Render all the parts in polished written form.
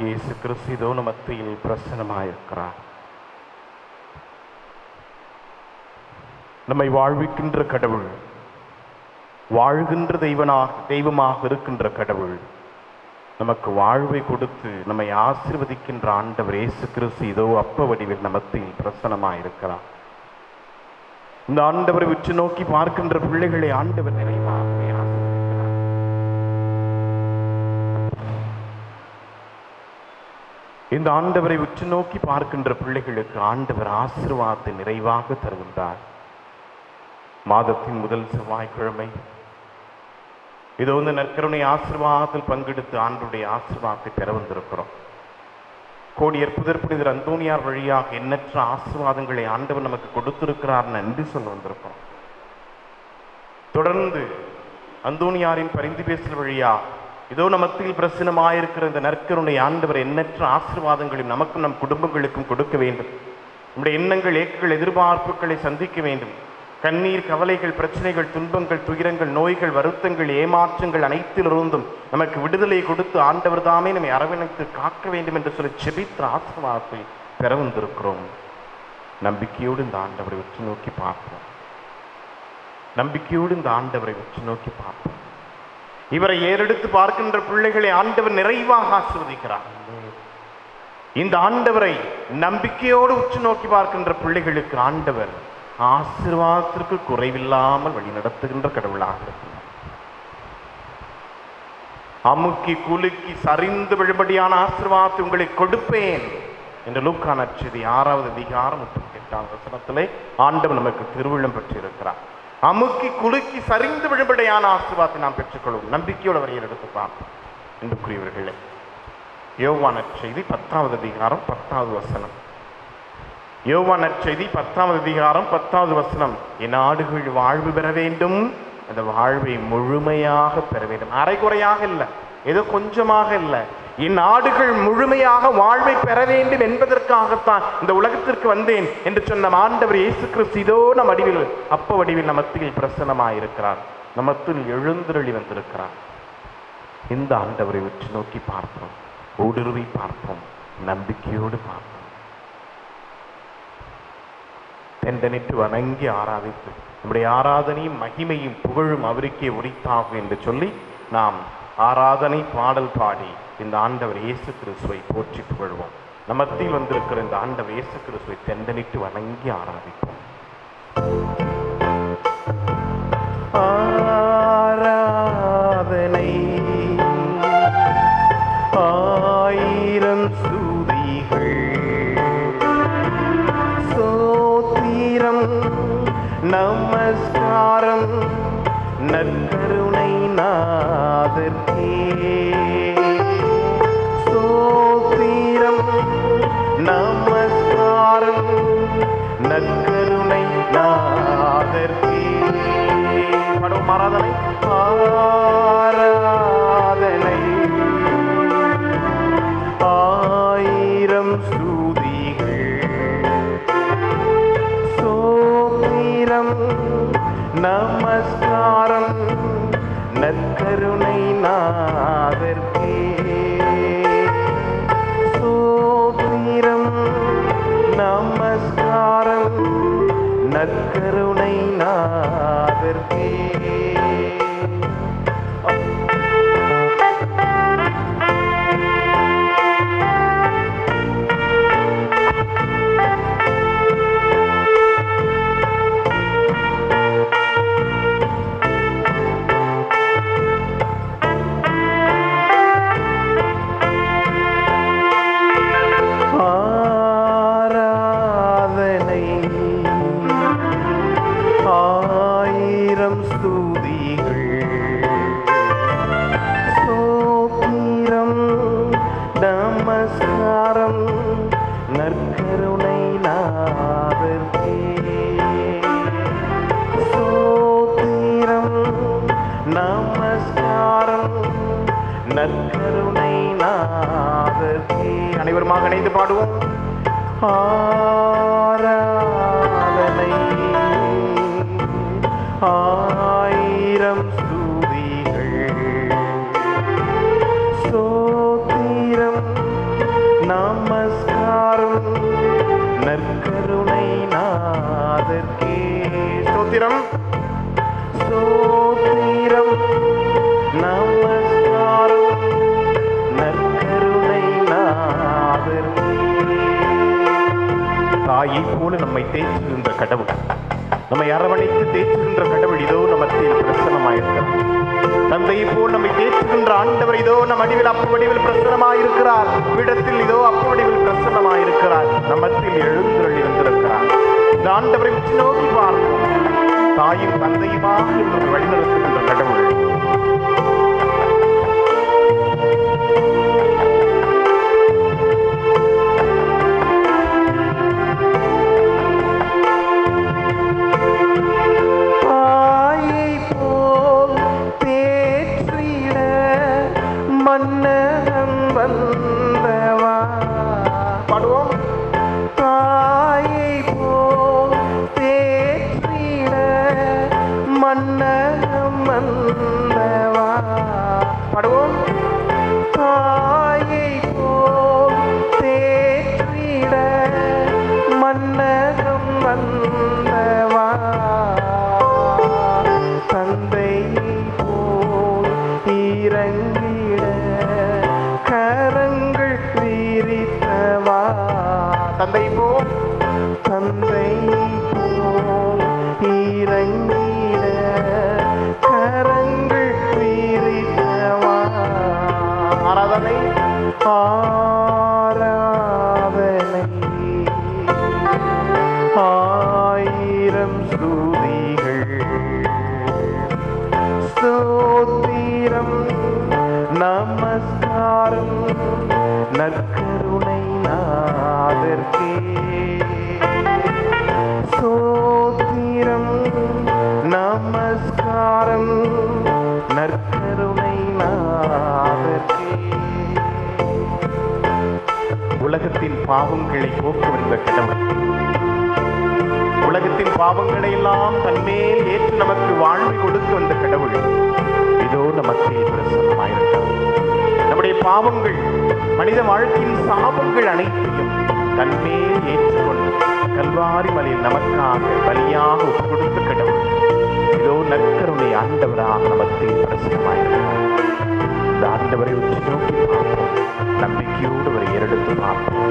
இயேசு கிறிஸ்து இதோ நம் மத்தியில் பிரசன்னமாயிருக்கிறார். நம்மை வாழ்விக்கின்ற கடவுள், வாழ்கின்ற தெய்வமாக இருக்கின்ற கடவுள், நமக்கு வாழ்வை கொடுத்து நம்மை ஆசீர்வதிக்கின்ற ஆண்டவர் இயேசு கிறிஸ்து இதோ அப்ப வடிவில் நம் மத்தியில் பிரசன்னமாயிருக்கிறார். இந்த ஆண்டவரை உற்று நோக்கி பார்க்கின்ற பிள்ளைகளை ஆண்டவர் நிறைவாக ஆசீர்வதிக்கிறார். இந்த ஆண்டவரை உற்று நோக்கி பார்க்கின்ற பிள்ளைகளுக்கு ஆண்டவர் ஆசீர்வாதத்தை நிறைவாக தருகின்றார். மாதத்தின் முதல் செவ்வாய்க்கிழமை இதோ இந்த நற்கருணை ஆசீர்வாதத்தில் பங்கெடுத்து ஆண்டுடைய ஆசீர்வாதத்தை பெற வந்திருக்கிறோம். கோடியர் புதற்புனிதர் அந்தோனியார் வழியாக எண்ணற்ற ஆசீர்வாதங்களை ஆண்டவர் நமக்கு கொடுத்திருக்கிறார் நன்றி சொல்ல வந்திருக்கிறோம். தொடர்ந்து அந்தோனியாரின் பரிந்து பேசல் வழியாக இதோ நமத்தில் பிரசன்னமாயிருக்கிற இந்த நற்கருணை ஆண்டவர் எண்ணற்ற ஆசீர்வாதங்களையும் நமக்கும் நம் குடும்பங்களுக்கும் கொடுக்க வேண்டும். நம்முடைய எண்ணங்கள், ஏக்கங்கள், எதிர்பார்ப்புகளை சந்திக்க வேண்டும். கண்ணீர், கவலைகள், பிரச்சனைகள், துன்பங்கள், துயரங்கள், நோய்கள், வருத்தங்கள், ஏமாற்றங்கள் அனைத்திலிருந்தும் நமக்கு விடுதலை கொடுத்து ஆண்டவர் தாமே நம்மை அரவணைத்து காக்க வேண்டும் என்று சொல்லி செபித்த ஆசீர்வாதத்தை பெற வந்திருக்கிறோம். நம்பிக்கையோடு இந்த ஆண்டவரை உற்று நோக்கி பார்ப்போம். நம்பிக்கையோடு இந்த ஆண்டவரை உற்று நோக்கி பார்ப்போம். இவரை ஏறெடுத்து பார்க்கின்ற பிள்ளைகளை ஆண்டவர் நிறைவாக ஆசீர்வதிக்கிறார். இந்த ஆண்டவரை நம்பிக்கையோடு உற்று நோக்கி பார்க்கின்ற பிள்ளைகளுக்கு ஆண்டவர் ஆசீர்வாதத்திற்கு குறைவில்லாமல் வழி நடத்துகின்ற கடவுளாக இருக்கிறார். அமுக்கி குலுக்கி சரிந்து விழும்படியான ஆசீர்வாதத்தை உங்களுக்கு கொடுப்பேன் என்று லூக்கா நற்செய்தி 6வது அதிகாரம் 38வது வசனத்திலே ஆண்டவர் நமக்கு திருவிழம் பெற்றிருக்கிறார். அமுக்கி குலுக்கி சரிந்து விழும்படியான ஆசீர்வாதத்தை நாம் பெற்றுக்கொள்வோம். நம்பிக்கையோடு வரையில் எடுத்து பார்ப்போம். அன்புக்குரியவர்களே, யோவான் நற்செய்தி 10வது அதிகாரம் 10வது வசனம். யோவான் நற்செய்தி 10வது அதிகாரம் 10வது வசனம். என் ஆடுகள் வாழ்வு பெற வேண்டும், அந்த வாழ்வை முழுமையாக பெற வேண்டும். அரைகுறையாக இல்லை, ஏதோ கொஞ்சமாக இல்லை. என் ஆடுகள் முழுமையாக வாழ்வை பெற வேண்டும் என்பதற்காகத்தான் இந்த உலகத்திற்கு வந்தேன் என்று சொன்ன ஆண்டவர் இயேசு கிறிஸ்து இதோ நம் வடிவில், அப்ப வடிவில் நம் மத்தியில் பிரசன்னமாயிருக்கிறார். நம் மத்தியில் எழுந்தருளி வந்திருக்கிறார். இந்த ஆண்டவரை உற்று நோக்கி பார்ப்போம், ஊடுருவி பார்ப்போம், நம்பிக்கையோடு பார்ப்போம். தெண்டனிட்டு வணங்கி ஆராதித்து நம்முடைய ஆராதனையும் மகிமையும் புகழும் அவருக்கே உரித்தாகும் என்று சொல்லி நாம் ஆராதனை பாடல் பாடி இந்த ஆண்டவர் இயேசு கிறிஸ்துவை போற்றி புகழ்வோம். நமத்தில் வந்திருக்கிற இந்த ஆண்டவர் இயேசு கிறிஸ்துவை தெண்டனிட்டு வணங்கி ஆராதிப்போம். ஆராதனை ஆயிரம் ஸ்துதிகள், சோத்திரம் நமஸ்காரம் நற்கருணை நாதர்க்கே. சோத்திரம் நமஸ்காரம் நற்கருணை நாதர்க்கே. படும் ஆராதனை ஆராதனை ஆயிரம் ஸ்துதிகள், சோத்திரம் நமஸ்காரம் நற்கருணை நாதர்க்கே. சோத்திரம் நமஸ்காரம் நற்கருணை நாதர்க்கே. ஆயிரம் ஸ்துதிகள், சோத்திரம் நமஸ்காரம் நற்கருணை நாதர்க்கே. சோத்திரம் நமஸ்காரம் நற்கருணை நாதர்க்கே. அனைவருமாக இணைந்து பாடுவோம். ஆராதனை ஆயிரம் ஸ்துதிகள், சோத்திரம் நற்கருணை நாதர்க்கே. ஸ்தோத்திரம் ஸ்தோத்திரம் நமஸ்காரம் நற்கருணை நாதர்க்கே. தாயை போல நம்மை தேற்றுகின்ற கடவுள், நம்மை அரவணைத்து தேற்றுகின்ற கடவுள் இதோ நமத்தில் பிரசன்னமாயிருக்கிறார். தந்தையை போல் நம்மை தேற்றுகின்ற ஆண்டவர் இதோ நம் அடிவில் அப்பு வடிவில் பிரசன்னமாயிருக்கிறார். இடத்தில் இதோ அப்பு வடிவில் பிரசன்னமாயிருக்கிறார். நம்மத்தில் எழுந்தருளி வந்திருக்கிறார். இந்த ஆண்டவரை உற்று நோக்கி பார்ப்போம். தாயும் தந்தையுமாக இன்று வழிநடத்துகின்ற கடவுள். மன்னன் வந்தவா பாடுவோம். தாயை போல் தேற்றிட மன்னன் வந்தவா பாடுவோம். தாயை போல் தேற்றிட மன்னன் வந்தவா தந்தை போல் இறங்கிட கரங்கள் விரித்தவா. தந்தை போல் இறங்கிட கரங்கள் விரித்தவா. ஆராதனை ஆராதனை ஆயிரம் ஸ்துதிகள் ஸ்தோத்திரம் நமஸ்காரம் நற்கருணை நாதர்க்கே. ஸ்தோத்திரம் நமஸ்காரம் நற்கருணை நாதர்க்கே. உலகத்தின் பாவங்களை போக்குவந்த கடவுள், உலகத்தின் பாவங்களை எல்லாம் தன்மேல் ஏற்று நமக்கு வாழ்வை கொடுத்து வந்த கடவுள் இதோ நமக்கு பிரசன்னமாயிருக்கிறார். நம்முடைய பாவங்கள், மனித வாழ்க்கையின் சாபங்கள் அனைத்தையும் தன்மேல் ஏற்றுக்கொண்டு கல்வாரி மலையில் நமக்காக பலியாக ஒப்பு கொடுத்த கடவுள் இதோ நற்கருணை ஆண்டவராக நமக்கு பிரசன்னமாயிருக்கிறார். இந்த ஆண்டவரை உற்று நோக்கி பார்ப்போம். நம்பிக்கையோடு அவரை ஏறெடுத்து பார்ப்போம்.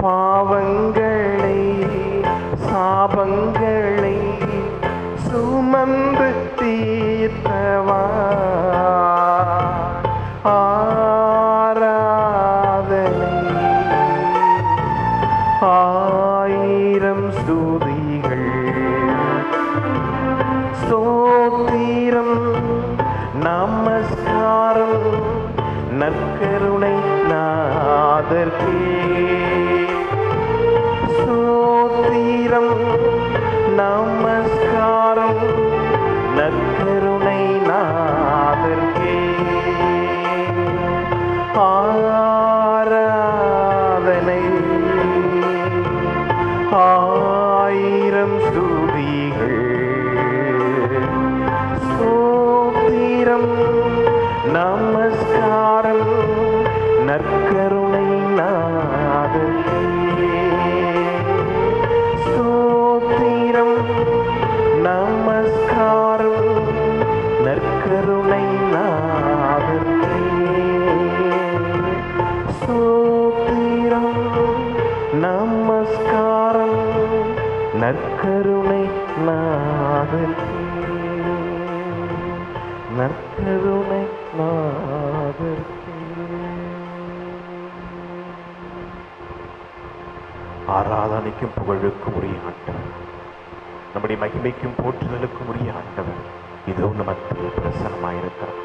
பாவங்களை சாபங்களை சுமந்து தீர்த்தவா. ஆராதனை ஆயிரம் ஸ்துதிகள் ஸ்தோத்திரம் நமஸ்காரம் நற்கருணை நாதர்க்கே. ஸ்தோத்திரம் நமஸ்காரம் நற்கருணை நாதர்க்கே. ஆராதனை ஆயிரம் ஸ்துதிகள் ஸ்தோத்திரம் நமஸ்காரம் நற்கருணை நாதர்க்கே. நாதர்க்கே நற்கருணை நாதர்க்கே. ஆராதனைக்கும் புகழுக்கும் உரிய ஆண்டவர், நம்முடைய மகிமைக்கும் போற்றுதலுக்கும் உரிய ஆண்டவர் இதோ நமக்கு பிரசன்னமாயிருக்கிறார்.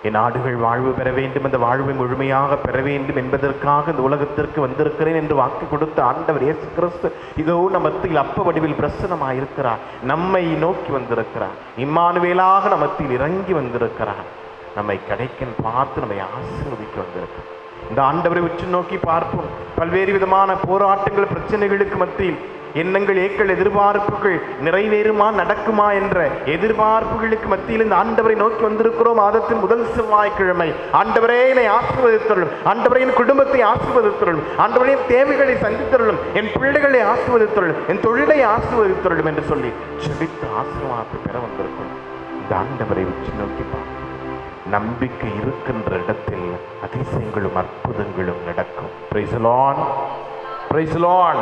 என் ஆடுகள் வாழ்வு பெற வேண்டும், அந்த வாழ்வை முழுமையாக பெற வேண்டும் என்பதற்காக இந்த உலகத்திற்கு வந்திருக்கிறேன் என்று வாக்கு கொடுத்த ஆண்டவர் இயேசு கிறிஸ்து இதோ நமத்தில் அப்ப வடிவில் பிரசன்னமாயிருக்கிறார். நம்மை நோக்கி வந்திருக்கிறார். இம்மானுவேலாக நமத்தில் இறங்கி வந்திருக்கிறார். நம்மை கிடைக்கன் பார்த்து நம்மை ஆசீர்வதிக்க வந்திருக்கிறார். இந்த ஆண்டவரை உற்று நோக்கி பார்ப்போம். பல்வேறு விதமான போராட்டங்கள், பிரச்சனைகளுக்கு மத்தியில் எண்ணங்கள், ஏக்கள், எதிர்பார்ப்புகள் நிறைவேறுமா, நடக்குமா என்ற எதிர்பார்ப்புகளுக்கு மத்தியில் இந்த ஆண்டவரை நோக்கி வந்திருக்கிறோம். மாதத்தின் முதல் செவ்வாய்க்கிழமை ஆண்டவரே என்னை ஆசீர்வதித்தருளும், ஆண்டவரே என் குடும்பத்தை ஆசீர்வதித்தருளும், ஆண்டவரே என் தேவைகளை சந்தித்தருளும், என் பிள்ளைகளை ஆசீர்வதித்தருளும், என் தொழிலை ஆசீர்வதித்தருளும் என்று சொல்லி செபித்து ஆசீர்வாதத்தை பெற வந்திருக்கிறோம். இந்த ஆண்டவரை உற்று நோக்கி பார்ப்போம். நம்பிக்கை இருக்கின்ற இடத்தில் அதிசயங்களும் அற்புதங்களும் நடக்கும். Praise the Lord. Praise the Lord.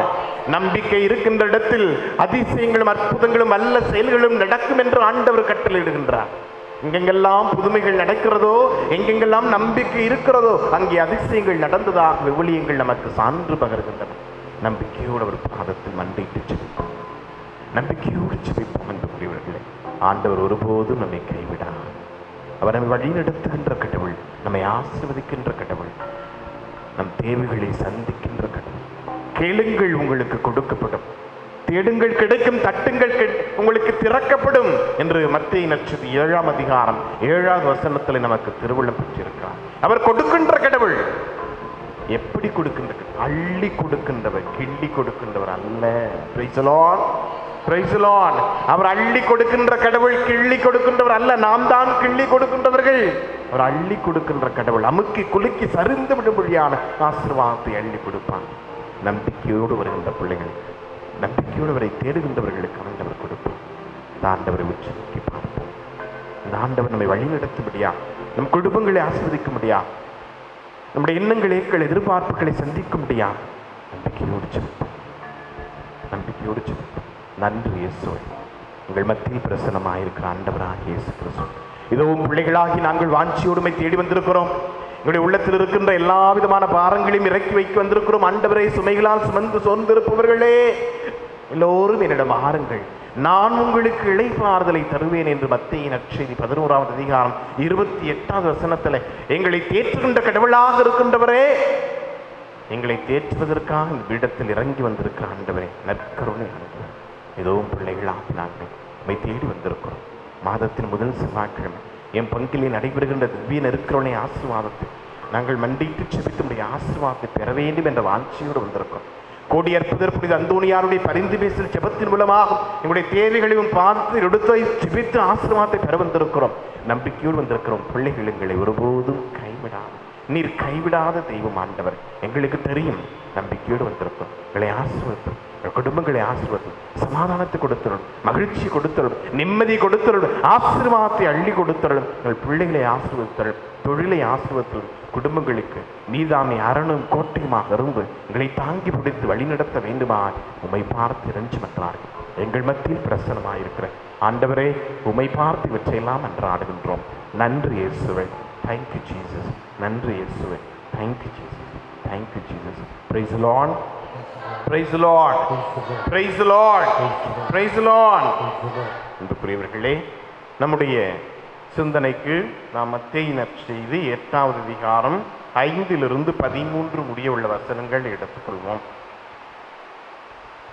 நம்பிக்கை இருக்கின்ற இடத்தில் அதிசயங்களும் அற்புதங்களும் நல்ல செயல்களும் நடக்கும் என்று ஆண்டவர் கட்டளையிடுகின்றார். எங்கெங்கெல்லாம் புதுமைகள் நடக்கிறதோ, எங்கெங்கெல்லாம் நம்பிக்கை இருக்கிறதோ அங்கே அதிசயங்கள் நடந்ததாக விவிலியங்கள் நமக்கு சான்று பகர்கின்றன. நம்பிக்கையோடு அவர் பாதத்தில் மண்டிட்டு செபிப்போம். நம்பிக்கையோடு செபிப்போம் அன்புக்குரியவர்களே. ஆண்டவர் ஒருபோதும் நம்மை கைவிடார். அவர் நம்மை வழிநடத்துகின்ற கடவுள், நம்மை ஆசீர்வதிக்கின்ற கடவுள், நம் தேவைகளை சந்திக்கின்ற கடவுள். கேளுங்கள் உங்களுக்கு கொடுக்கப்படும், தேடுங்கள் கிடைக்கும், தட்டுங்கள் உங்களுக்கு திறக்கப்படும் என்று மத்தேயு நற்செய்தி 7ஆம் அதிகாரம் 7வது வசனத்தில் நமக்கு திருவுள்ளம் பெற்றிருக்கிறார். அவர் கொடுக்கின்ற கடவுள். எப்படி கொடுக்கின்ற கடவுள்? அள்ளி கொடுக்கின்றவர், கிள்ளி கொடுக்கின்றவர் அல்ல. Praise the Lord. Praise the Lord. அவர் அள்ளி கொடுக்கின்ற கடவுள், கிள்ளி கொடுக்கின்றவர் அல்ல. நாம் தான் கிள்ளி கொடுக்கின்றவர்கள். அவர் அள்ளி கொடுக்கின்ற கடவுள். அமுக்கி குலுக்கி சரிந்து விடும்படியான ஆசீர்வாதத்தை அள்ளி கொடுப்பான். நம்பிக்கையோடு வருகின்ற பிள்ளைகளுக்கு, நம்பிக்கையோடு அவரை தேடுகின்றவர்களுக்கு ஆண்டவர் கொடுப்பார். இந்த ஆண்டவரை உற்று நோக்கி பார்ப்போம். இந்த ஆண்டவர் நம்மை வழி நடத்தும்படியா, நம் குடும்பங்களை ஆசீர்வதிக்க முடியா, நம்முடைய எண்ணங்கள், ஏக்கள், எதிர்பார்ப்புகளை சந்திக்க முடியா. நம்பிக்கையோடு செலுத்தும், நம்பிக்கையோடு செலுத்தும். நன்றி இயேசுவே. உங்கள் மத்தியில் பிரசன்னமாயிருக்கிற ஆண்டவராகிய இயேசு கிறிஸ்து, இதோ பிள்ளைகளாகி நாங்கள் வாஞ்சியோடுமை தேடி வந்திருக்கிறோம். எங்களுடைய உள்ளத்தில் இருக்கின்ற எல்லா விதமான பாரங்களையும் இறக்கி வைக்க வந்திருக்கிறோம். ஆண்டவரை சுமைகளால் சுமந்து சோர்ந்திருப்பவர்களே எல்லோரும் என்னிடம் ஆறுங்கள், நான் உங்களுக்கு இளைப்பாறுதலை தருவேன் என்று மத்தேயு நற்செய்தி 11ஆவது அதிகாரம் 28வது வசனத்தில் எங்களை தேற்றுகின்ற கடவுளாக இருக்கின்றவரே, எங்களை தேற்றுவதற்காக இந்த பீடத்தில் இறங்கி வந்திருக்கிற ஆண்டவரே, நற்கருணை ஆண்டவரே, ஏதோ பிள்ளைகளாக நாங்கள் நம்மை தேடி வந்திருக்கிறோம். மாதத்தின் முதல் செவ்வாய்க்கிழமை என் பங்கிலே நடைபெறுகின்ற திவ்ய நெருக்கருணை ஆசீர்வாதத்தை நாங்கள் மண்டிட்டு செபித்துடைய ஆசீர்வாதத்தை பெற வேண்டும் என்ற வாஞ்சியோடு வந்திருக்கிறோம். கோடி அற்புதர் புனித அந்தோணியாருடைய பரிந்து பேசல் ஜெபத்தின் மூலமாக எங்களுடைய தேவைகளையும் பார்த்து எடுத்து செபித்து ஆசீர்வாதத்தை பெற வந்திருக்கிறோம். நம்பிக்கையோடு வந்திருக்கிறோம். பிள்ளைகள் எங்களை ஒருபோதும் கைவிடாது, நீர் கைவிடாத தெய்வம் ஆண்டவர் எங்களுக்கு தெரியும். நம்பிக்கையோடு வந்திருக்கிறோம். எங்களை ஆசீர்வதித்தோம், குடும்பங்களை ஆசீர்வதித்தோம், சமாதானத்தை கொடுத்தருள், மகிழ்ச்சி கொடுத்தருள், நிம்மதி கொடுத்தருள், ஆசீர்வாதத்தை அள்ளி கொடுத்தருள், எங்கள் பிள்ளைகளை ஆசீர்வதித்தருள், தொழிலை ஆசீர்வதித்தருள், குடும்பங்களுக்கு நீதாமை அரணும் கோட்டையுமாக இருந்து எங்களை தாங்கி பிடித்து வழிநடத்த வேண்டுமா உம்மை பார்த்து இறைஞ்சி மன்றார்கள். எங்கள் மத்தியில் பிரசன்னமாயிருக்கிற ஆண்டவரே, உம்மை பார்த்து இவற்றையெல்லாம் அன்றாடுகின்றோம். நன்றி இயேசுவே. Thank you Jesus. நன்றி இயேசுவே. Thank you Jesus. Thank you Jesus. Price the Lord. Praise the Lord. Praise the Lord. Praise the Lord. அன்புக்குரியவர்களே, நம்முடைய சிந்தனைக்கு நாம் மத்தேயு நற்செய்தி 8வது அதிகாரம் 5லிருந்து 13 முடிய உள்ள வசனங்கள் எடுத்துக்கொள்வோம்.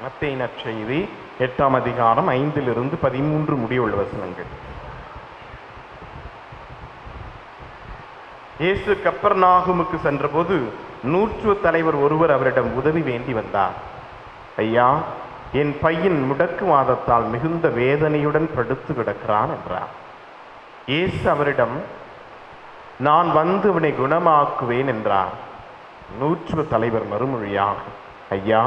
மத்தேயு நற்செய்தி 8ஆம் அதிகாரம் 5லிருந்து 13 முடிய உள்ள வசனங்கள். இயேசு கப்பர்நாகுமுக்கு சென்றபோது நூற்றுவ தலைவர் ஒருவர் அவரிடம் உதவி வேண்டி வந்தார். ஐயா, என் பையன் முடக்குவாதத்தால் மிகுந்த வேதனையுடன் படுத்து கிடக்கிறான் என்றார். இயேசு அவரிடம், நான் வந்து அவனை குணமாக்குவேன் என்றார். நூற்றுவ தலைவர் மறுமொழியாக, ஐயா,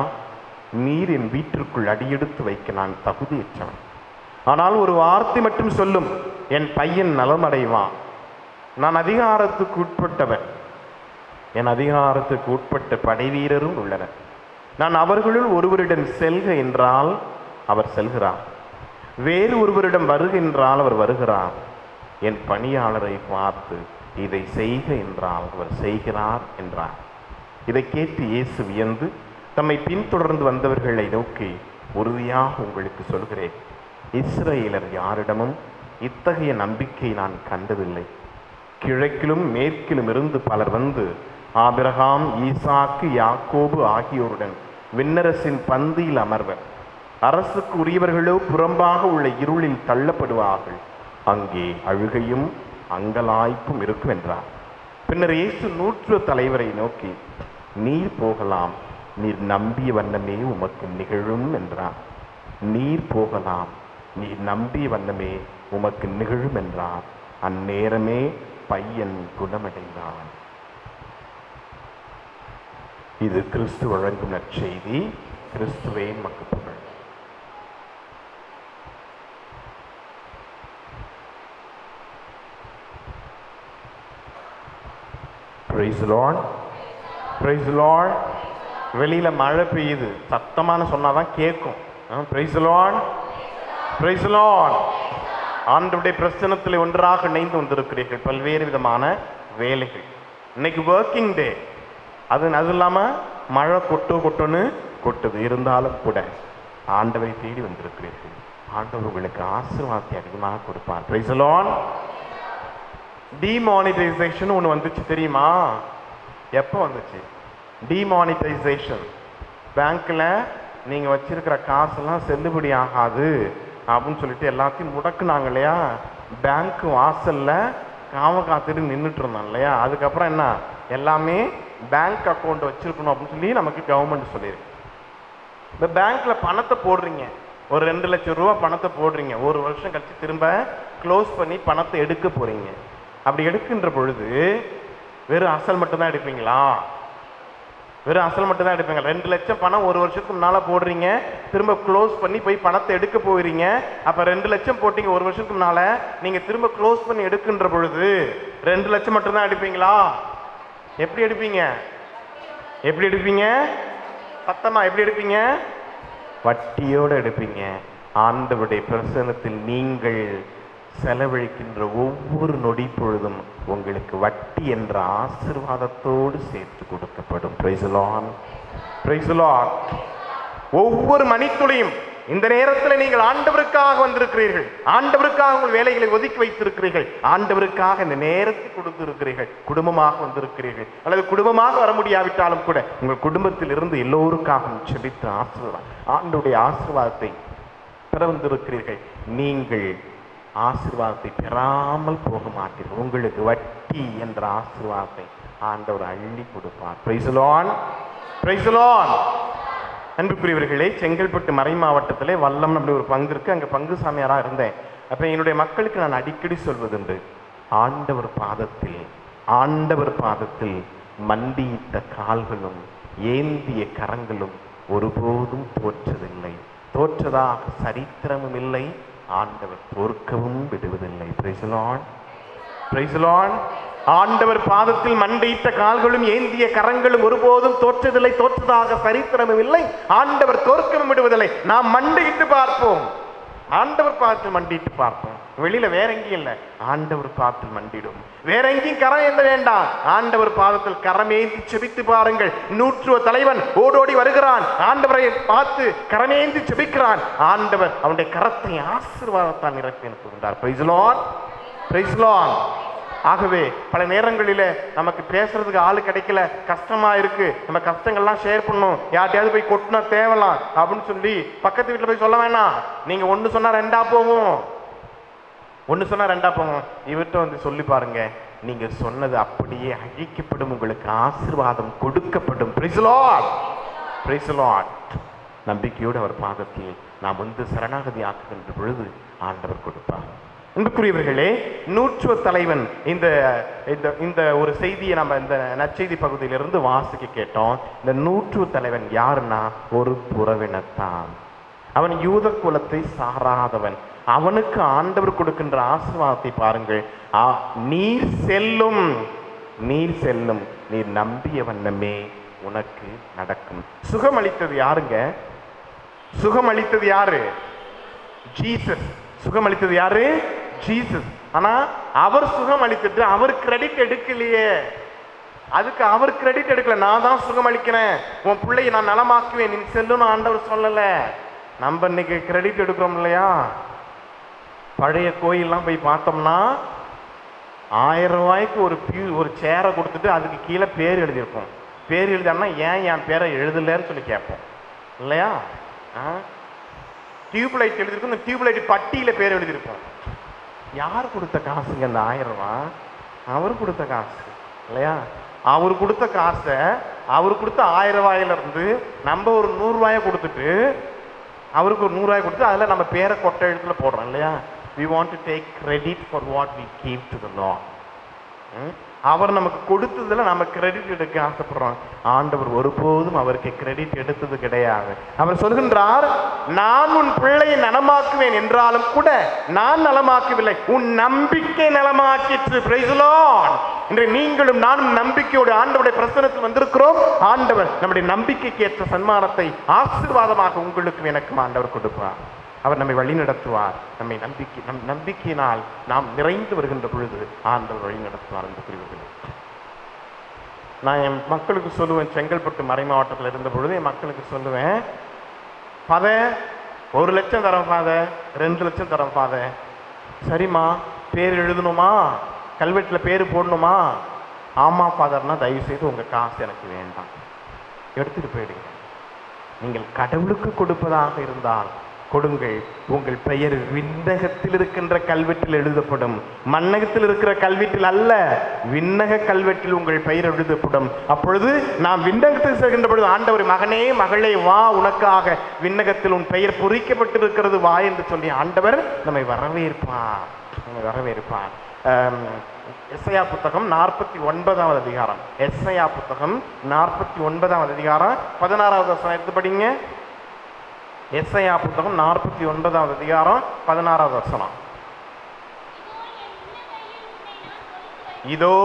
நீர் என் வீட்டிற்குள் அடியெடுத்து வைக்க நான் தகுதியற்றவன். ஆனால் ஒரு வார்த்தை மட்டும் சொல்லும், என் பையன் நலமடைவான். நான் அதிகாரத்துக்கு உட்பட்டவன், என் அதிகாரத்துக்கு உட்பட்ட படை வீரரும் உள்ளனர். நான் அவர்களுள் ஒருவரிடம் செல்க என்றால் அவர் செல்கிறார், வேறு ஒருவரிடம் வருகின்றால் அவர் வருகிறார், என் பணியாளரை பார்த்து இதை செய்க என்றால் அவர் செய்கிறார் என்றார். இதை கேட்டு இயேசு வியந்து தம்மை பின்தொடர்ந்து வந்தவர்களை நோக்கி, உறுதியாக உங்களுக்கு சொல்கிறேன், இஸ்ரவேலர் யாரிடமும் இத்தகைய நம்பிக்கை நான் கண்டதில்லை. கிழக்கிலும் மேற்கிலும் இருந்து பலர் வந்து ஆபிரகாம், ஈசாக்கு, யாக்கோபு ஆகியோருடன் விண்ணரசின் பந்தியில் அமர்வர். அரசுக்கு உரியவர்களோ புறம்பாக உள்ள இருளில் தள்ளப்படுவார்கள். அங்கே அழுகையும் அங்கலாய்ப்பும் இருக்கும் என்றார். பின்னர் இயேசு 100 தலைவரை நோக்கி, நீர் போகலாம், நீர் நம்பிய வண்ணமே உமக்கு நிகழும் என்றார். நீர் போகலாம், நீர் நம்பிய வண்ணமே உமக்கு நிகழும் என்றார். அந்நேரமே பையன் குணமடைந்தான். இது கிறிஸ்து வழங்கும் நற்செய்தி. கிறிஸ்துவே மக்கு புகழ். Praise the Lord. Praise the Lord. வெளியில மழை பெய்யுது, சத்தமான சொன்னாதான் கேட்கும். Praise the Lord. Praise the Lord. ஆண்டவருடைய பிரசன்னத்தில் ஒன்றாக இணைந்து வந்திருக்கிறீர்கள். பல்வேறு விதமான வேலைகள். இன்னைக்கு ஒர்க்கிங் டே. அது இல்லாமல் மழை கொட்டுன்னு கொட்டுது. இருந்தாலும் கூட ஆண்டவரை தேடி வந்திருக்கிறீர்கள். ஆண்டவர் உங்களுக்கு ஆசீர்வாதத்தை அதிகமாக கொடுப்பார். Praise the Lord. டிமானிட்டைசேஷன் ஒன்று வந்துச்சு தெரியுமா? எப்போ வந்துச்சு? டிமானிட்டைசேஷன். பேங்க்கில் நீங்கள் வச்சிருக்கிற காசெல்லாம் செல்லுபடி ஆகாது அப்படின்னு சொல்லிட்டு எல்லாத்தையும் முடக்குனாங்க இல்லையா? பேங்க் வாசலில் காத்துட்டு நின்றுட்டு இருந்தோம் இல்லையா? அதுக்கப்புறம் என்ன, எல்லாமே பேங்க் அக்கௌண்ட் வச்சிருக்கணும் அப்படின்னு சொல்லி நமக்கு கவர்மெண்ட் சொல்லியிருக்கு. இந்த பேங்க்கில் பணத்தை போடுறீங்க, ஒரு 2 லட்சம் ரூபா பணத்தை போடுறீங்க. ஒரு வருஷம் கழிச்சு திரும்ப க்ளோஸ் பண்ணி பணத்தை எடுக்க போகிறீங்க. அப்படி எடுக்கின்ற பொழுது வெறும் அசல் மட்டும்தான் எடுப்பீங்களா? வெறும் அசல் மட்டும் தான் எடுப்பீங்க. 2 லட்சம் பணம் ஒரு வருஷத்துக்கு முன்னால் போடுறீங்க, திரும்ப க்ளோஸ் பண்ணி போய் பணத்தை எடுக்க போகிறீங்க. அப்போ 2 லட்சம் போட்டீங்க ஒரு வருஷத்துக்கு முன்னால், நீங்கள் திரும்ப க்ளோஸ் பண்ணி எடுக்கின்ற பொழுது 2 லட்சம் மட்டும்தான் எடுப்பீங்களா? எப்படி எடுப்பீங்க? எப்படி எடுப்பீங்க? சத்தமா எப்படி எடுப்பீங்க? வட்டியோடு எடுப்பீங்க. ஆண்டவருடைய பிரசன்னத்தில் நீங்கள் செலவழிக்கின்ற ஒவ்வொரு நொடி பொழுதும் உங்களுக்கு வட்டி என்ற ஆசீர்வாதத்தோடு சேர்த்து கொடுக்கப்படும். Praise the Lord. Praise the Lord. ஒவ்வொரு மணித்துளியும் இந்த நேரத்தில் நீங்கள் ஆண்டவருக்காக வந்திருக்கிறீர்கள். ஆண்டவருக்காக உங்கள் வேலைகளை ஒதுக்கி வைத்திருக்கிறீர்கள். ஆண்டவருக்காக இந்த நேரத்தை கொடுத்திருக்கிறீர்கள். குடும்பமாக வந்திருக்கிறீர்கள், அல்லது குடும்பமாக வர முடியாவிட்டாலும் கூட உங்கள் குடும்பத்தில் இருந்து எல்லோருக்காக செபித்து ஆண்டவருடைய ஆசீர்வாதத்தை பெற வந்திருக்கிறீர்கள். நீங்கள் ஆசீர்வாதத்தை பெறாமல் போக மாட்டீர்கள். உங்களுக்கு வட்டி என்ற ஆசீர்வாதத்தை ஆண்டவர் அள்ளி கொடுப்பார். Praise the Lord. Praise the Lord. அன்புக்குரியவர்களே, செங்கல்பட்டு மறை மாவட்டத்திலே வல்லம் அப்படி ஒரு பங்கு இருக்கு. அங்கே பங்கு சாமியாராக இருந்தேன். அப்போ என்னுடைய மக்களுக்கு நான் அடிக்கடி சொல்வதுண்டு, ஆண்டவர் பாதத்தில் மண்டியிட்ட கால்களும் ஏந்திய கரங்களும் ஒருபோதும் தோற்றதில்லை, தோற்றதாக சரித்திரமும் இல்லை, ஆண்டவர் தோற்கவும் விடுவதில்லை. Praise the Lord. Praise the Lord. ஆண்டவர் பாதத்தில் மண்டியிட்ட கால்களும் ஏந்திய கரங்களும் ஒருபோதும் தோற்றதில்லை, தோற்றதாக சரித்திரமும் இல்லை, ஆண்டவர் தோற்கவும் விடுவதில்லை. நாம் மண்டியிட்டு பார்ப்போம், ஆண்டவர் பாதத்தில் மண்டிட்டு பார்ப்போம். வெளியில வேற எங்கேயும் இல்லை, ஆண்டவர் பாதத்தில் மண்டிடும். வேற எங்கேயும் கரம் ஏந்த வேண்டாம், ஆண்டவர் பாதத்தில் கரமேந்தி செபித்து பாருங்கள். 100 தலைவன் ஓடோடி வருகிறான், ஆண்டவரை பார்த்து கரமேந்தி செபிக்கிறான். ஆண்டவர் அவனுடைய கரத்தை ஆசீர்வாதத்தால் நிரப்பி அனுப்புகின்றார். Praise the Lord. Praise the Lord. ஆகவே பல நேரங்களில் நமக்கு பேசுறதுக்கு ஆளு கிடைக்கல, கஷ்டமா இருக்கு, நம்ம கஷ்டங்கள்லாம் ஷேர் பண்ணணும், யார்ட்டையாவது போய் கொட்டினா தேவலாம் அப்படின்னு சொல்லி பக்கத்து வீட்டில் போய் சொல்ல வேணாம். நீங்க ஒன்று சொன்னா 2ஆ போகும், ஒன்று சொன்னா 2ஆ போகும். இவர்கிட்ட வந்து சொல்லி பாருங்க, நீங்க சொன்னது அப்படியே அழிக்கப்படும், உங்களுக்கு ஆசீர்வாதம் கொடுக்கப்படும். Praise the Lord. Praise the Lord. நம்பிக்கையோடு அவர் பாதத்தில் நாம் வந்து சரணாகதி ஆக்குகின்ற பொழுது ஆண்டவர் கொடுப்பார். அன்புக்குரியவர்களே, 100 தலைவன் இந்த ஒரு செய்தியை நம்ம இந்த நற்செய்தி பகுதியிலிருந்து வாசிக்க கேட்டோம். இந்த 100 தலைவன் யாருன்னா ஒரு புறவினத்தான். அவன் யூத குலத்தை சாராதவன். அவனுக்கு ஆண்டவர் கொடுக்கின்ற ஆசீர்வாதத்தை பாருங்கள். நீர் செல்லும், நீர் நம்பிய வண்ணமே உனக்கு நடக்கும். சுகம் அளித்தது யாருங்க? சுகம் அளித்தது யாரு? ஜீசஸ். சுகம் அளித்தது யாரு? ஜீசஸ். ஆனா அவர் சுகம் அளித்துட்டு அவர் கிரெடிட் எடுக்கலையே. அதுக்கு அவர் கிரெடிட் எடுக்கல. நான் தான் சுகம் அளிக்கிறேன், உன் பிள்ளையை நான் நலமாக்குவேன், நீ செல்லுன்னு ஆண்டவர் சொல்லல. நம்ம இன்னைக்கு கிரெடிட் எடுக்கிறோம் இல்லையா? பழைய கோயில்லாம் போய் பார்த்தோம்னா 1000 ரூபாய்க்கு ஒரு சேரை கொடுத்துட்டு அதுக்கு கீழே பேர் எழுதியிருப்போம். பேர் எழுதாமனா ஏன் என் பேரை எழுதலன்னு சொல்லி கேட்போம் இல்லையா? டியூப்லைட் எழுதியிருக்கும், இந்த டியூப்லைட் பட்டியில பேர் எழுதியிருப்போம். யார் கொடுத்த காசுங்க அந்த 1000 ரூபாய்? அவர் கொடுத்த காசு இல்லையா? அவர் கொடுத்த காசை, அவர் கொடுத்த 1000 ரூபாயில இருந்து நம்ம ஒரு 100 ரூபாயை கொடுத்துட்டு அவருக்கு ஒரு 100 ரூபாய் கொடுத்து அதில் நம்ம பேரை கொட்டை எழுத்துல போடுறோம் இல்லையா? We want to take credit for what we gave to the Lord. அவர் நமக்கு கொடுத்ததுல நம்ம கிரெடிட் எடுக்க ஆசைப்படுறோம். ஆண்டவர் ஒருபோதும் அவருக்கு கிரெடிட் எடுத்தது கிடையாது. அவர் சொல்கின்றார், நான் உன் பிள்ளையை நலமாக்குவேன் என்றாலும் கூட நான் நலமாக்கவில்லை, உன் நம்பிக்கை நலமாக்கிற்று. Price the lord. இன்று நீங்களும் நானும் நம்பிக்கையோடு ஆண்டவருடைய பிரசன்னத்தில் வந்திருக்கிறோம். ஆண்டவர் நம்முடைய நம்பிக்கைக்கு ஏற்ற சன்மானத்தை ஆசீர்வாதமாக உங்களுக்கும் எனக்கும் ஆண்டவர் கொடுப்பார். அவர் நம்மை வழி நடத்துவார். நம்மை நம்பிக்கையினால் நாம் நிறைந்து வருகின்ற பொழுது ஆண்டவர் வழி நடத்துவார் என்று புரிவது. நான் என் மக்களுக்கு சொல்லுவேன், செங்கல்பட்டு மறை மாவட்டத்தில் இருந்த பொழுது என் மக்களுக்கு சொல்லுவேன், ஃபாதர் 1 லட்சம் தரம் ஃபாதர், 2 லட்சம் தரம் ஃபாதர். சரிம்மா, பேர் எழுதணுமா, கல்வெட்டில் பேர் போடணுமா? ஆமாம் ஃபாதர்னா தயவு செய்து உங்கள் காசு எனக்கு வேண்டாம், எடுத்துகிட்டு போயிடுங்க. நீங்கள் கடவுளுக்கு கொடுப்பதாக இருந்தால் கொடுங்கள். உங்கள் பெயர் விண்ணகத்தில் இருக்கின்ற கல்வெட்டில் எழுதப்படும், மண்ணகத்தில் இருக்கிற கல்வெட்டில் அல்ல, விண்ணக கல்வெட்டில் உங்கள் பெயர் எழுதப்படும். அப்பொழுது நாம் விண்ணகத்தில் செல்கின்ற பொழுது ஆண்டவர், மகனே மகளே வா, உனக்காக விண்ணகத்தில் உன் பெயர் பொறிக்கப்பட்டிருக்கிறது வா என்று சொல்லி ஆண்டவர் நம்மை வரவேற்பார். எஸ்ஐயா புத்தகம் 49வது அதிகாரம், எஸ்ஐயா புத்தகம் 49வது அதிகாரம் 16வது வசனம் எடுத்து படிங்க. எஸ்ஐயா புத்தகம் 49வது அதிகாரம் 16வது வசனம். இதோ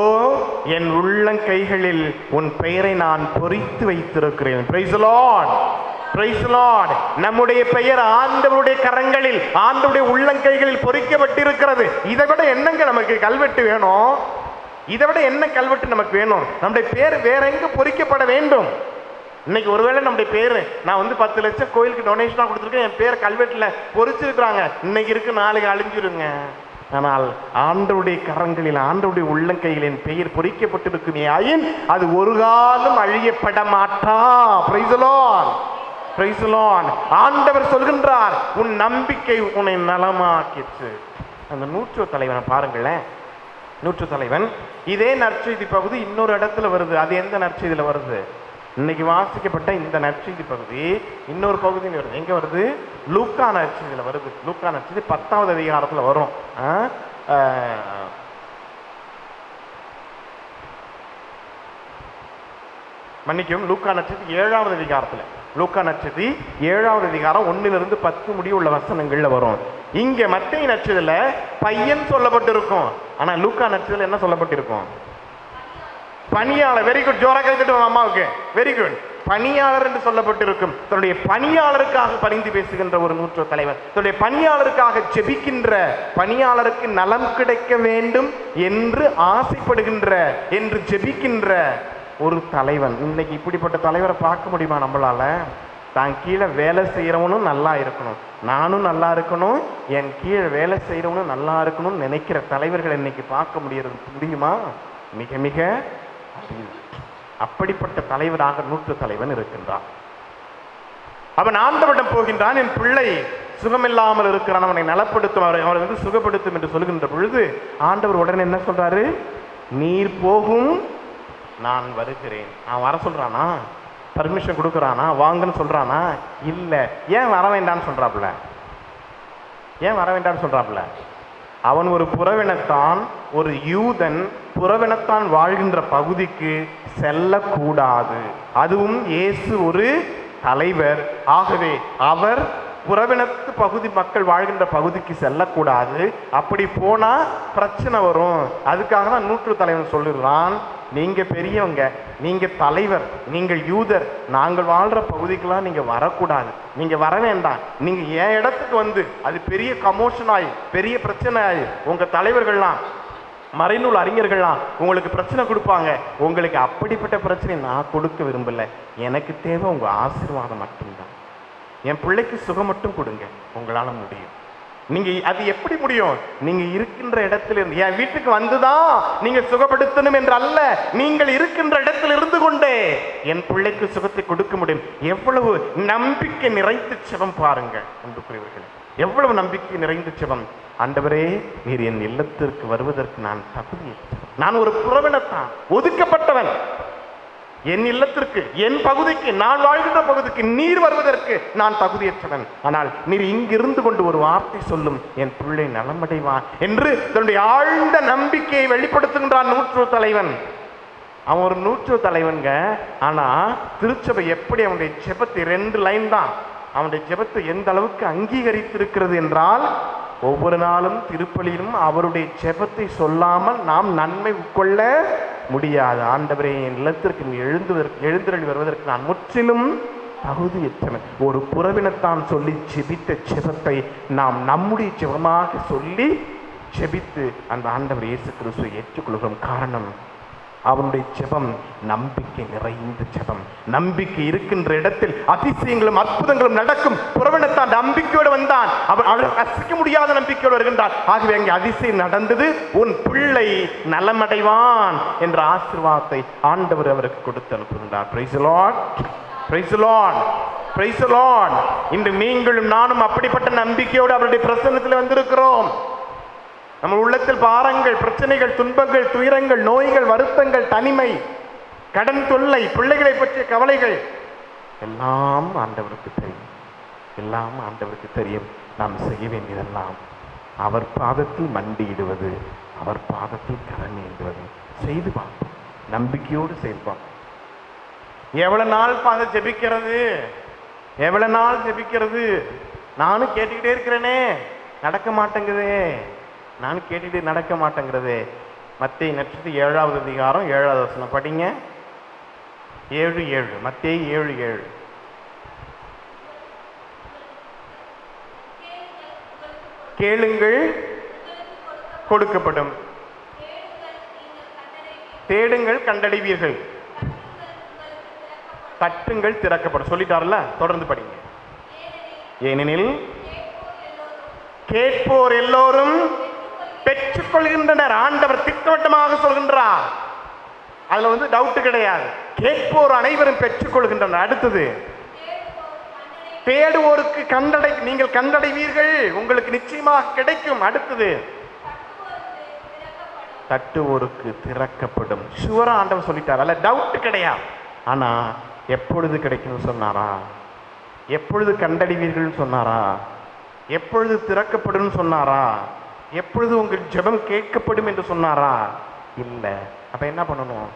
என் உள்ளங்கைகளில் உன் பெயரை நான் பொறித்து வைத்திருக்கிறேன். Price the Lord, praise the Lord. நம்முடைய பெயர் ஆண்டவருடைய கரங்களில், ஆண்டவருடைய உள்ளங்கைகளில் பொறிக்கப்பட்டிருக்கிறது. இதை விட என்னங்க நமக்கு கல்வெட்டு வேணும்? இதை விட என்ன கல்வெட்டு நமக்கு வேணும்? நம்முடைய பேர் வேற எங்க பொறிக்கப்பட வேண்டும்? இன்னைக்கு ஒருவேளை நம்முடைய பேர், நான் 10 லட்சம் கோயிலுக்கு டொனேஷனாக கொடுத்துருக்கேன், என் பேர் கல்வெட்டில் பொறிச்சிருக்கிறாங்க, இன்னைக்கு இருக்கு நாளைக்கு அழிஞ்சிருங்க. ஆனால் ஆண்டவருடைய கரங்களில், ஆண்டவருடைய உள்ளங்கையில் என் பெயர் பொறிக்கப்பட்டிருக்குமே ஆயின் அது ஒரு காலம் அழியப்பட மாட்டா. Price the Lord, praise the Lord. ஆண்டவர் சொல்கின்றார், உன் நம்பிக்கை உன்னை நலமாக்கிற்று. அந்த நூற்று தலைவனை பாருங்களேன். நூற்று தலைவன் இதே நற்செய்தி பகுதி இன்னொரு இடத்துல வருது. அது எந்த நற்செய்தியில் வருது? இன்னைக்கு வாசிக்கப்பட்ட இந்த நற்செய்தி பகுதி இன்னொரு பகுதியில் வருது. எங்க வருது? லூக்கா நற்செய்தியில் வருது. லூக்கா நற்செய்தி 10வது அதிகாரத்தில் வரும். மன்னிக்கும், லூக்கா நற்செய்தி 7வது அதிகாரத்தில், லூக்கா நற்செய்தி 7வது அதிகாரம் 1லிருந்து 10 முடிய உள்ள வசனங்கள்ல வரும். இங்க மத்தேயு நற்செய்தியில பையன் சொல்லப்பட்டிருக்கும், ஆனா லூக்கா நற்செய்தியில என்ன சொல்லப்பட்டிருக்கும்? பணியாளர். வெரி குட், ஜோரா கைத்தட்டு அம்மாவுக்கு. Very good. பணியாளர் என்று சொல்லப்பட்டிருக்கும். தன்னுடைய பணியாளருக்காக பரிந்து பேசுகின்ற ஒரு நூற்று தலைவர், தன்னுடைய பணியாளருக்காக ஜெபிக்கின்ற, பணியாளருக்கு நலம் கிடைக்க வேண்டும் என்று ஆசைப்படுகின்ற, என்று ஜெபிக்கின்ற ஒரு தலைவன். இன்னைக்கு இப்படிப்பட்ட தலைவரை பார்க்க முடியுமா நம்மளால? தான் கீழே வேலை செய்கிறவனும் நல்லா இருக்கணும், நானும் நல்லா இருக்கணும், என் கீழே வேலை செய்கிறவனும் நல்லா இருக்கணும்னு நினைக்கிற தலைவர்கள் இன்னைக்கு பார்க்க முடியுமா? மிக மிக அப்படிப்பட்ட தலைவராக நூற்று தலைவன் இருக்கின்றான். அவன் ஆண்டவரிடம் போகின்றான், என் பிள்ளை சுகமில்லாமல் இருக்கிறான், அவனை நலப்படுத்தும், அவரை சுகப்படுத்தும் என்று சொல்கின்ற பொழுது ஆண்டவர் உடனே என்ன சொல்றாரு? நீர் போகும், நான் வருகிறேன். அவன் வர சொல்றானா? பர்மிஷன் கொடுக்குறானா? வாங்கன்னு சொல்றானா? இல்ல. ஏன் வர வேண்டான்னு சொல்றாப்புல? ஏன் வர வேண்டான்னு சொல்றாப்புல? அவன் ஒரு புறவினத்தான், ஒரு யூதன், புறவினத்தான் வாழ்கின்ற பகுதிக்கு செல்லக்கூடாது. அதுவும் இயேசு ஒரு தலைவர். ஆகவே அவர் புறவினத்து பகுதி மக்கள் வாழ்கின்ற பகுதிக்கு செல்லக்கூடாது. அப்படி போனா பிரச்சனை வரும். அதுக்காக தான் நூற்று தலைவன் சொல்லுறான், நீங்க பெரியவங்க, நீங்க தலைவர், நீங்கள் யூதர், நாங்கள் வாழ்ற பகுதிக்கெல்லாம் நீங்க வரக்கூடாது, நீங்க வர வேண்டாம். நீங்க என் இடத்துக்கு வந்து அது பெரிய கமோஷன் ஆகி பெரிய பிரச்சனை ஆகி உங்க தலைவர்கள்லாம் மறைநூல் அறிஞர்கள்லாம் உங்களுக்கு பிரச்சனை கொடுப்பாங்க. உங்களுக்கு அப்படிப்பட்ட பிரச்சனை நான் கொடுக்க விரும்பல. எனக்கு தேவை உங்க ஆசீர்வாதம் மட்டும்தான். என் பிள்ளைக்கு சுகம் மட்டும் கொடுங்க, உங்களால முடியும். நீங்க அது எப்படி முடியும்? நீங்க இருக்கின்ற இடத்துல இருந்து, என் வீட்டுக்கு வந்துதான் நீங்க சுகப்படுத்தணும் என்று அல்ல, நீங்கள் இருக்கின்ற இடத்தில் இருந்து கொண்டே என் பிள்ளைக்கு சுகத்தை கொடுக்க முடியும். எவ்வளவு நம்பிக்கை நிறைந்த செபம் பாருங்க அன்புக்குரியவர்களே, எவ்வளவு நம்பிக்கை நிறைந்த செபம். ஆண்டவரே, நீர் என் இல்லத்திற்கு வருவதற்கு நான் தகுதி, நான் ஒரு புறவினத்தான், ஒதுக்கப்பட்டவன். என் இல்லத்திற்கு, என் பகுதிக்கு, நான் வாழ்கின்ற பகுதிக்கு நீர் வருவதற்கு நான் தகுதியற்றவன். ஆனால் நீர் இங்கிருந்து கொண்டு ஒரு வார்த்தை சொல்லும், என் பிள்ளை நலமடைவான் என்று தன்னுடைய ஆழ்ந்த நம்பிக்கையை வெளிப்படுத்துகின்றான் நூற்று தலைவன். அவன் ஒரு நூற்று தலைவன்க. ஆனா திருச்சபை எப்படி அவனுடைய ஜெபத்தை, 2 லைன் தான், அவனுடைய ஜெபத்தை எந்த அளவுக்கு அங்கீகரித்திருக்கிறது என்றால், ஒவ்வொரு நாளும் திருப்பலியிலும் அவருடைய ஜெபத்தை சொல்லாமல் நாம் நன்மை உட்கொள்ள முடியாது. ஆண்டவரே, என் இல்லத்திற்கு எழுந்தருளி வருவதற்கு நான் முற்றிலும் தகுதியற்றவன். ஒரு புறவினத்தான் சொல்லி ஜெபித்த ஜெபத்தை நாம் நம்முடைய ஜெபமாக சொல்லி ஜெபித்து அந்த ஆண்டவர் இயேசு கிறிஸ்துவை ஏற்றுக்கொள்கிறோம். காரணம், அவனுடைய ஜெபம் நம்பிக்கை நிறைந்த ஜெபம். நம்பிக்கை இருக்கின்ற இடத்தில் அதிசயங்களும் அற்புதங்களும் நடக்கும். புறவினத்தான் நம்பிக்கையோடு வந்தான், அவன் ரசிக்க முடியாத நம்பிக்கையோடு வருகின்றான். ஆகவே அங்கே அதிசயம் நடந்தது. உன் பிள்ளை நலமடைவான் என்ற ஆசீர்வாதத்தை ஆண்டவர் அவருக்கு கொடுத்து அனுப்புகின்றார். Praise the Lord, praise the Lord, praise the lord. இன்று நீங்களும் நானும் அப்படிப்பட்ட நம்பிக்கையோடு அவருடைய பிரசன்னத்தில் வந்திருக்கிறோம். நம்ம உள்ளத்தில் பாரங்கள், பிரச்சனைகள், துன்பங்கள், துயரங்கள், நோய்கள், வருத்தங்கள், தனிமை, கடன் தொல்லை, பிள்ளைகளை பற்றிய கவலைகள் எல்லாம் ஆண்டவருக்கு தெரியும். எல்லாம் ஆண்டவருக்கு தெரியும். நாம் செய்ய வேண்டியதெல்லாம் அவர் பாதத்தில் மண்டியிடுவது, அவர் பாதத்தில் கரநீண்டுவது. செய்து பார்ப்போம், நம்பிக்கையோடு செய்வோம். எவ்வளவு நாள் பாத ஜெபிக்கிறது, எவ்வளவு நாள் ஜெபிக்கிறது? நானும் கேட்டுக்கிட்டே இருக்கிறேனே, நடக்க மாட்டேங்குதே, நான் கேட்டுட்டு நடக்க மாட்டேங்கிறது. மத்தேயு நட்சத்திரம் 7வது அதிகாரம் 7வது வசனம் படிங்க. 7:7, மத்தேயு 7:7. கேளுங்கள் கொடுக்கப்படும், தேடுங்கள் கண்டடைவீர்கள், தட்டுங்கள் திறக்கப்படும். சொல்லிட்டார்ல, தொடர்ந்து படிங்க. ஏனெனில் கேட்போர் எல்லோரும் பெற்றுக்கொள்கின்றனர். ஆண்டவர் திட்டவட்டமாக சொல்கின்றார். அதுல டவுட் கிடையாது. கேட்போர் அனைவரும் பெற்றுக்கொள்கின்றனர். அடுத்தது, தேடுவோருக்கு நீங்கள் கண்டடைவீர்கள், உங்களுக்கு நிச்சயமாக கிடைக்கும். அடுத்தது, தட்டுவோருக்கு திறக்கப்படும். ஷுவரா ஆண்டவர் சொல்லிட்டார், அல்ல டவுட் கிடையாது. ஆனா எப்பொழுது கிடைக்கும் சொன்னாரா? எப்பொழுது கண்டடைவீர்கள் சொன்னாரா? எப்பொழுது திறக்கப்படும் சொன்னாரா? எப்பொழுது உங்கள் ஜெபம் கேட்கப்படும் என்று சொன்னாரா? இல்லை. அப்ப என்ன பண்ணணும்?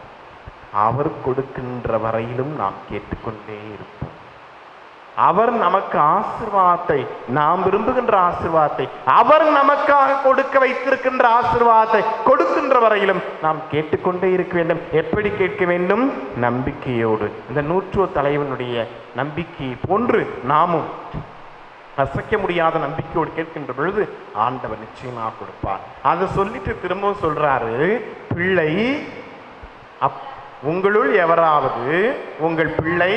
அவர் கொடுக்கின்ற வரையிலும் நாம் கேட்டுக்கொண்டே இருப்போம். அவர் நமக்கு ஆசீர்வாதத்தை, நாம் விரும்புகின்ற ஆசீர்வாதத்தை, அவர் நமக்காக கொடுக்க வைத்திருக்கின்ற ஆசீர்வாதத்தை கொடுக்கின்ற வரையிலும் நாம் கேட்டுக்கொண்டே இருக்க வேண்டும். எப்படி கேட்க வேண்டும்? நம்பிக்கையோடு. இந்த நூற்று தலைவனுடைய நம்பிக்கையை போன்று நாமும் அசைக்க முடியாத நம்பிக்கையோடு கேட்கின்ற பொழுது ஆண்டவர் நிச்சயமாக கொடுப்பார். அதை சொல்லிட்டு திரும்பவும் சொல்றாரு, பிள்ளை உங்களுள் எவராவது உங்கள் பிள்ளை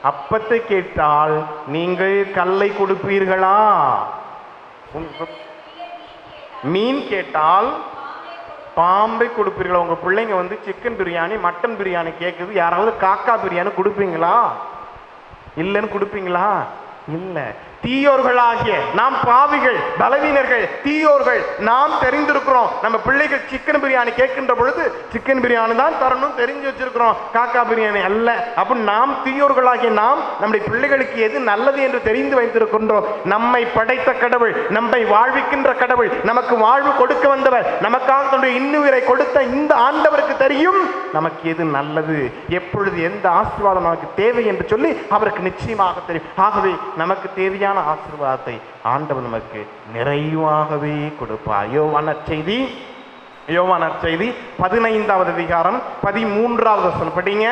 அப்பத்தை கேட்டால் நீங்கள் கல்லை கொடுப்பீர்களா? மீன் கேட்டால் பாம்பை கொடுப்பீர்களா? உங்க பிள்ளைங்க சிக்கன் பிரியாணி, மட்டன் பிரியாணி கேட்குது, யாராவது காக்கா பிரியாணி கொடுப்பீங்களா? இல்லைன்னு கொடுப்பீங்களா? இல்லை. தீயோர்களாகிய நாம் பாவிகள், பலவீனர்கள், தீயோர்கள் நாம் தெரிந்திருக்கிறோம். நம்ம பிள்ளைகள் சிக்கன் பிரியாணி கேட்கின்ற பொழுது சிக்கன் பிரியாணி தான் தரணும் தெரிஞ்சு வச்சிருக்கிறோம், காக்கா பிரியாணி அல்ல. அப்ப நாம் தீயோர்களாகிய நாம் நம்முடைய பிள்ளைகளுக்கு எது நல்லது என்று தெரிந்து வைத்திருக்கின்றோம். நம்மை படைத்த கடவுள், நம்மை வாழ்விக்கின்ற கடவுள், நமக்கு வாழ்வு கொடுக்க வந்தவர், நமக்காக தன்னுடைய இன்னுயிரை கொடுத்த இந்த ஆண்டவருக்கு தெரியும் நமக்கு எது நல்லது, எப்பொழுது எந்த ஆசீர்வாதம் நமக்கு தேவை என்று சொல்லி அவருக்கு நிச்சயமாக தெரியும். ஆகவே நமக்கு தேவையான ஆசீர்வாதத்தை ஆண்டவர் நமக்கு நிறைவாகவே கொடுப்பார். யோவான் நற்செய்தி 15வது அதிகாரம் 13வது வசனம் படிங்க.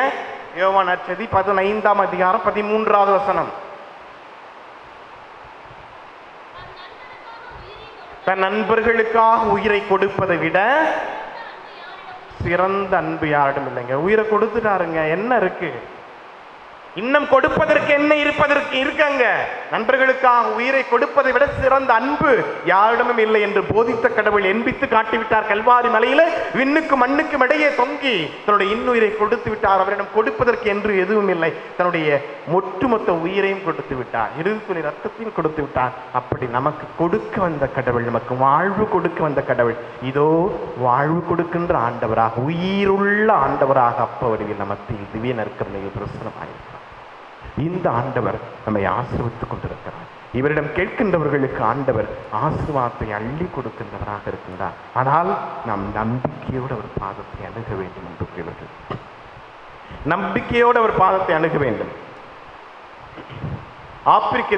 யோவான் நற்செய்தி 15ஆம் அதிகாரம் 13வது வசனம். தன் நண்பர்களுக்காக உயிரை கொடுப்பதை விட சிறந்த அன்பு யாரிடம் இல்லைங்க. உயிரை கொடுத்துட்டாருங்க, என்ன இருக்கு? இன்னும் கொடுப்பதற்கு என்ன இருக்காங்க? நண்பர்களுக்காக உயிரை கொடுப்பதை விட சிறந்த அன்பு யாரிடமும் இல்லை என்று போதித்த கடவுள் எண்பித்து காட்டிவிட்டார். கல்வாரி மலையில விண்ணுக்கு மண்ணுக்கும் இடையே தொங்கி தன்னுடைய இன்னுயிரை கொடுத்து விட்டார். அவரிடம் கொடுப்பதற்கு என்று எதுவும் இல்லை. தன்னுடைய ஒட்டுமொத்த உயிரையும் கொடுத்து விட்டார், இறுதி துளி ரத்தத்தையும் கொடுத்து விட்டார். அப்படி நமக்கு கொடுக்க வந்த கடவுள், நமக்கு வாழ்வு கொடுக்க வந்த கடவுள், இதோ வாழ்வு கொடுக்கின்ற ஆண்டவராக, உயிருள்ள ஆண்டவராக அப்பவடிவில் நமக்கு திவ்ய நற்கருணையில் பிரசனமாயிருக்கிறார். இந்த ஆண்டவர் நம்மை ஆசீர்வதித்துக் கொண்டிருக்கிறார். இவரிடம் கேட்கின்றவர்களுக்கு ஆண்டவர் ஆசீர்வாதத்தை அள்ளி கொடுக்கின்றவராக இருக்கின்றார். ஆனால் நாம் நம்பிக்கையோடு அவர் பாதத்தை அணுக வேண்டும் என்று கூறுகிறது. நம்பிக்கையோடு அவர் பாதத்தை அணுக வேண்டும். ஆப்பிரிக்க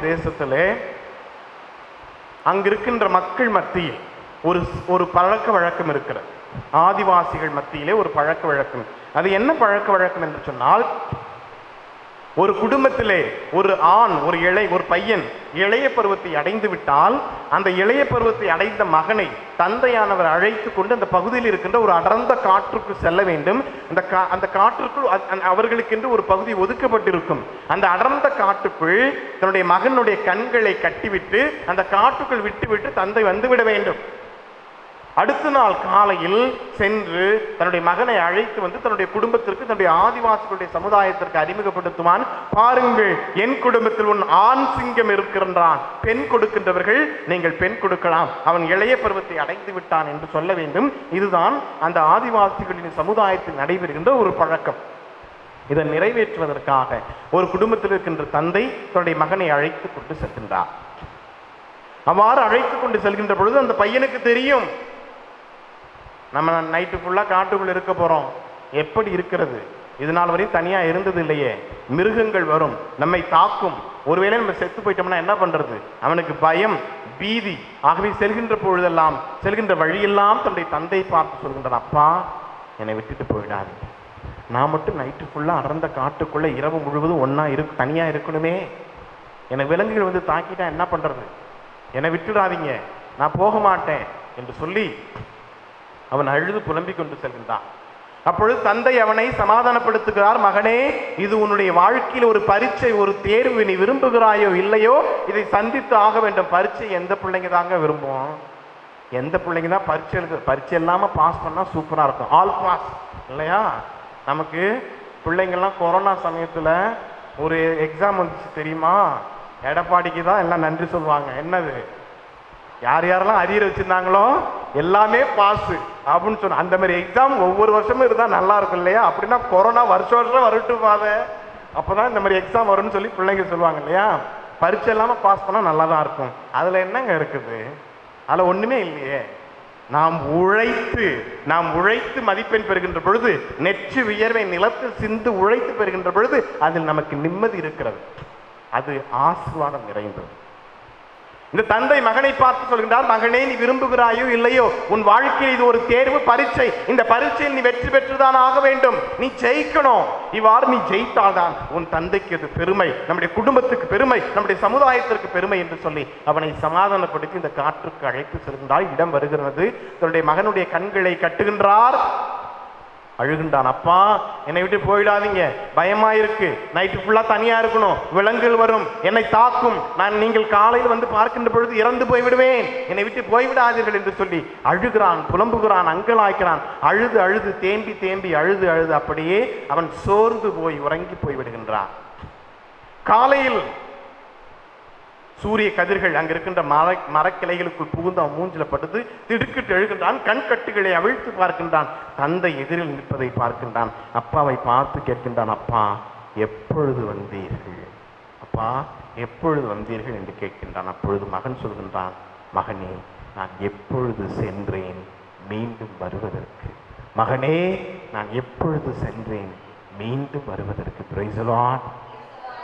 தேசத்திலே அங்கிருக்கின்ற மக்கள் மத்தியில் ஒரு பழக்க வழக்கம் இருக்கிறது. ஆதிவாசிகள் மத்தியிலே ஒரு பழக்க வழக்கம். அது என்ன பழக்க வழக்கம் என்று சொன்னால், ஒரு குடும்பத்திலே ஒரு ஆண், ஒரு பையன் இளைய பருவத்தை அடைந்து விட்டால், அந்த இளைய பருவத்தை அடைந்த மகனை தந்தையானவர் அழைத்து கொண்டு அந்த பகுதியில் இருக்கின்ற ஒரு அடர்ந்த காற்றுக்கு செல்ல வேண்டும். அந்த காற்றுக்குள் அவர்களுக்கென்று ஒரு பகுதி ஒதுக்கப்பட்டிருக்கும். அந்த அடர்ந்த காட்டுக்குள் தன்னுடைய மகனுடைய கண்களை கட்டிவிட்டு அந்த காட்டுக்குள் விட்டுவிட்டு தந்தை வந்துவிட வேண்டும். அடுத்த நாள் காலையில் சென்று தன்னுடைய மகனை அழைத்து வந்து தன்னுடைய குடும்பத்திற்கு, தன்னுடைய ஆதிவாசிகளுடைய சமுதாயத்திற்கு அறிமுகப்படுத்துவான். பாருங்கள், என் குடும்பத்தில் உன் ஆண் சிங்கம் இருக்கின்றான், பெண் கொடுக்கின்றவர்கள் நீங்கள் பெண் கொடுக்கலாம், அவன் இளைய பருவத்தை அடைந்து விட்டான் என்று சொல்ல வேண்டும். இதுதான் அந்த ஆதிவாசிகளின் சமுதாயத்தில் நடைபெறுகின்ற ஒரு பழக்கம். இதை நிறைவேற்றுவதற்காக ஒரு குடும்பத்தில் இருக்கின்ற தந்தை தன்னுடைய மகனை அழைத்து கொண்டு செல்கின்றார். அவ்வாறு அழைத்து கொண்டு செல்கின்ற பொழுது அந்த பையனுக்கு தெரியும், நம்ம நைட்டு ஃபுல்லாக காட்டுக்குள்ள இருக்க போகிறோம், எப்படி இருக்கிறது, இது நாள் வரையும் தனியாக இருந்தது இல்லையே, மிருகங்கள் வரும், நம்மை தாக்கும், ஒருவேளை நம்ம செத்து போயிட்டோம்னா என்ன பண்ணுறது, அவனுக்கு பயம், பீதி. ஆகவே செல்கின்ற பொழுதெல்லாம், செல்கின்ற வழியெல்லாம் தன்னுடைய தந்தை பார்த்து சொல்கின்றான், அப்பா என்னை விட்டுட்டு போயிடாது, நான் மட்டும் நைட்டு ஃபுல்லாக அடர்ந்த காட்டுக்குள்ளே இரவு முழுவதும் தனியாக இருக்கணுமே, என்னை விலங்குகள் வந்து தாக்கிட்டா என்ன பண்ணுறது, என்னை விட்டுடாதீங்க, நான் போக மாட்டேன் என்று சொல்லி அவன் அழுது புலம்பிக் கொண்டு செல்கின்றான். அப்பொழுது தந்தை அவனை சமாதானப்படுத்துகிறார். மகனே, இது உன்னுடைய வாழ்க்கையில் ஒரு பரீட்சை, ஒரு தேர்வு, நீ விரும்புகிறாயோ இல்லையோ இதை சந்தித்து ஆக வேண்டும். பரீட்சை எந்த பிள்ளைங்க தாங்க விரும்புவோம்? எந்த பிள்ளைங்க தான் பரீட்சை இல்லாமல் பாஸ் பண்ணால் சூப்பராக இருக்கும், ஆல் பாஸ் இல்லையா? நமக்கு பிள்ளைங்கள்லாம் கொரோனா சமயத்தில் ஒரு எக்ஸாம் வந்துச்சு தெரியுமா? எடப்பாடிக்கு தான் எல்லாம் நன்றி சொல்லுவாங்க. என்னது, யார் யாரெல்லாம் அரியர் வச்சிருந்தாங்களோ எல்லாமே பாஸ் அப்படின்னு சொன்ன அந்த மாதிரி எக்ஸாம் ஒவ்வொரு வருஷமும் இருந்தால் நல்லா இருக்கும் இல்லையா? அப்படின்னா கொரோனா வருஷம் வரட்டும் பாத, அப்போதான் இந்த மாதிரி எக்ஸாம் வரும்னு சொல்லி பிள்ளைங்க சொல்லுவாங்க இல்லையா? பரீட்சை இல்லாமல் பாஸ் பண்ணால் நல்லா தான் இருக்கும். அதில் என்னங்க இருக்குது? அதில் ஒன்றுமே இல்லையே. நாம் உழைத்து மதிப்பெண் பெறுகின்ற பொழுது, நெற்றி வியர்வை நிலத்தில் சிந்து உழைத்து பெறுகின்ற பொழுது அதில் நமக்கு நிம்மதி இருக்கிறது. அது ஆசீர்வாதம் நிறைந்தது. இந்த தந்தை மகனை பார்த்து சொல்கின்றார், மகனே, நீ விரும்புகிறாயோ இல்லையோ உன் வாழ்க்கையில் இது ஒரு தேர்வு, பரீட்சை. இந்த பரீட்சையில் நீ வெற்றி பெற்றுதான் ஆக வேண்டும், நீ ஜெயிக்கணும். இவ்வாறு நீ ஜெயித்தால்தான் உன் தந்தைக்கு அது பெருமை, நம்முடைய குடும்பத்துக்கு பெருமை, நம்முடைய சமுதாயத்திற்கு பெருமை என்று சொல்லி அவனை சமாதானப்படுத்தி இந்த காற்றுக்கு அழைத்து செல்கின்றார். இடம் வருகிறது, தன்னுடைய மகனுடைய கண்களை கட்டுகின்றார். அழுகின்றான், அப்பா என்னை விட்டு போயிடாதீங்க, பயமா இருக்கு, நைட்டு ஃபுல்லா தனியா இருக்கணும், விலங்குகள் வரும், என்னை தாக்கும், நீங்கள் காலையில் வந்து பார்க்கின்ற பொழுது இறந்து போய்விடுவேன், என்னை விட்டு போய்விடாதீர்கள் என்று சொல்லி அழுகிறான், புலம்புகிறான், அங்கலாய்க்கிறான். அழுது தேம்பி அழுது அப்படியே அவன் சோர்ந்து போய் உறங்கி போய்விடுகின்றான். காலையில் சூரிய கதிர்கள் அங்க இருக்கின்ற மரக்கிளைகளுக்குள் புகுந்து அவன் மூஞ்சில படுத்து திடுக்கிட்டு எழுகின்றான். கண் கட்டுகளை அவிழ்த்து பார்க்கின்றான். தந்தை எதிரில் நிற்பதை பார்க்கின்றான். அப்பாவை பார்த்து கேட்கின்றான், அப்பா எப்பொழுது வந்தீர்கள், அப்பா எப்பொழுது வந்தீர்கள் என்று கேட்கின்றான். அப்பொழுது மகன் சொல்கின்றான், மகனே நான் எப்பொழுது சென்றேன் மீண்டும் வருவதற்கு, மகனே நான் எப்பொழுது சென்றேன் மீண்டும் வருவதற்கு. Price the Lord,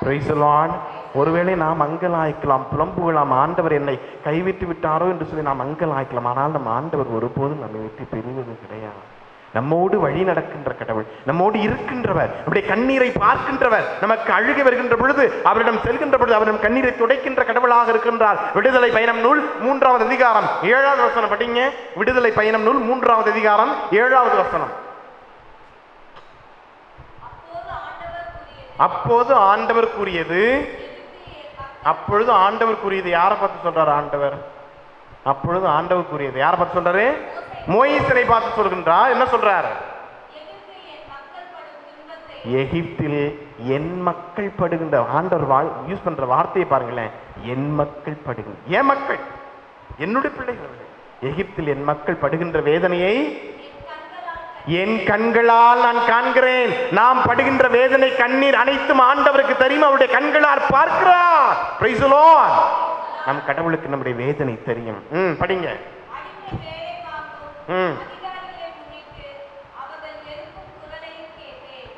praise the Lord. ஒருவேளை நாம் அங்கலாய்க்கலாம், புலம்புகளாம், ஆண்டவர் என்னை கைவிட்டு விட்டாரோ என்று சொல்லி நாம் அங்கலாய்க்கலாம். ஆனால் நம் ஆண்டவர் ஒருபோதும் நம்மை விட்டு பிரிவது கிடையாது. நம்மோடு வழி நடக்கின்ற கடவுள், நம்மோடு இருக்கின்றவர், நம்முடைய கண்ணீரை பார்க்கின்றவர், நமக்கு அழுகை வருகின்ற பொழுது அவரிடம் செல்கின்ற பொழுது அவரிடம் கண்ணீரை துடைக்கின்ற கடவுளாக இருக்கின்றார். விடுதலை பயணம் நூல் 3வது அதிகாரம் 7வது வசனம் படிங்க. விடுதலை பயணம் நூல் 3வது அதிகாரம் 7வது வசனம். அப்போது ஆண்டவர் கூறியது, அப்பொழுது ஆண்டவர் கூறியது யாரை பார்த்து சொல்றாரு ஆண்டவர்? அப்பொழுது ஆண்டவர் கூறியது யாரை பார்த்து சொல்றாரு? மோசேயை பார்த்து சொல்கின்றார். என்ன சொல்றார்? எகிப்தில் என் மக்கள் படுகின்ற, ஆண்டவர் யூஸ் பண்ற வார்த்தையை பாருங்களேன், என் மக்கள் படுகின்ற, என் மக்கள், என்னுடைய பிள்ளைகள், எகிப்தில் என் மக்கள் படுகின்ற வேதனையை என் கண்களால் நான் காண்கிறேன். நாம் படுகின்ற வேதனை, கண்ணீர் அனைத்தும் ஆண்டவருக்கு தெரியும், அவருடைய கண்களால் பார்க்கிறார். Price the Lord. நம் கடவுளுக்கு நம்முடைய வேதனை தெரியும். படிங்க.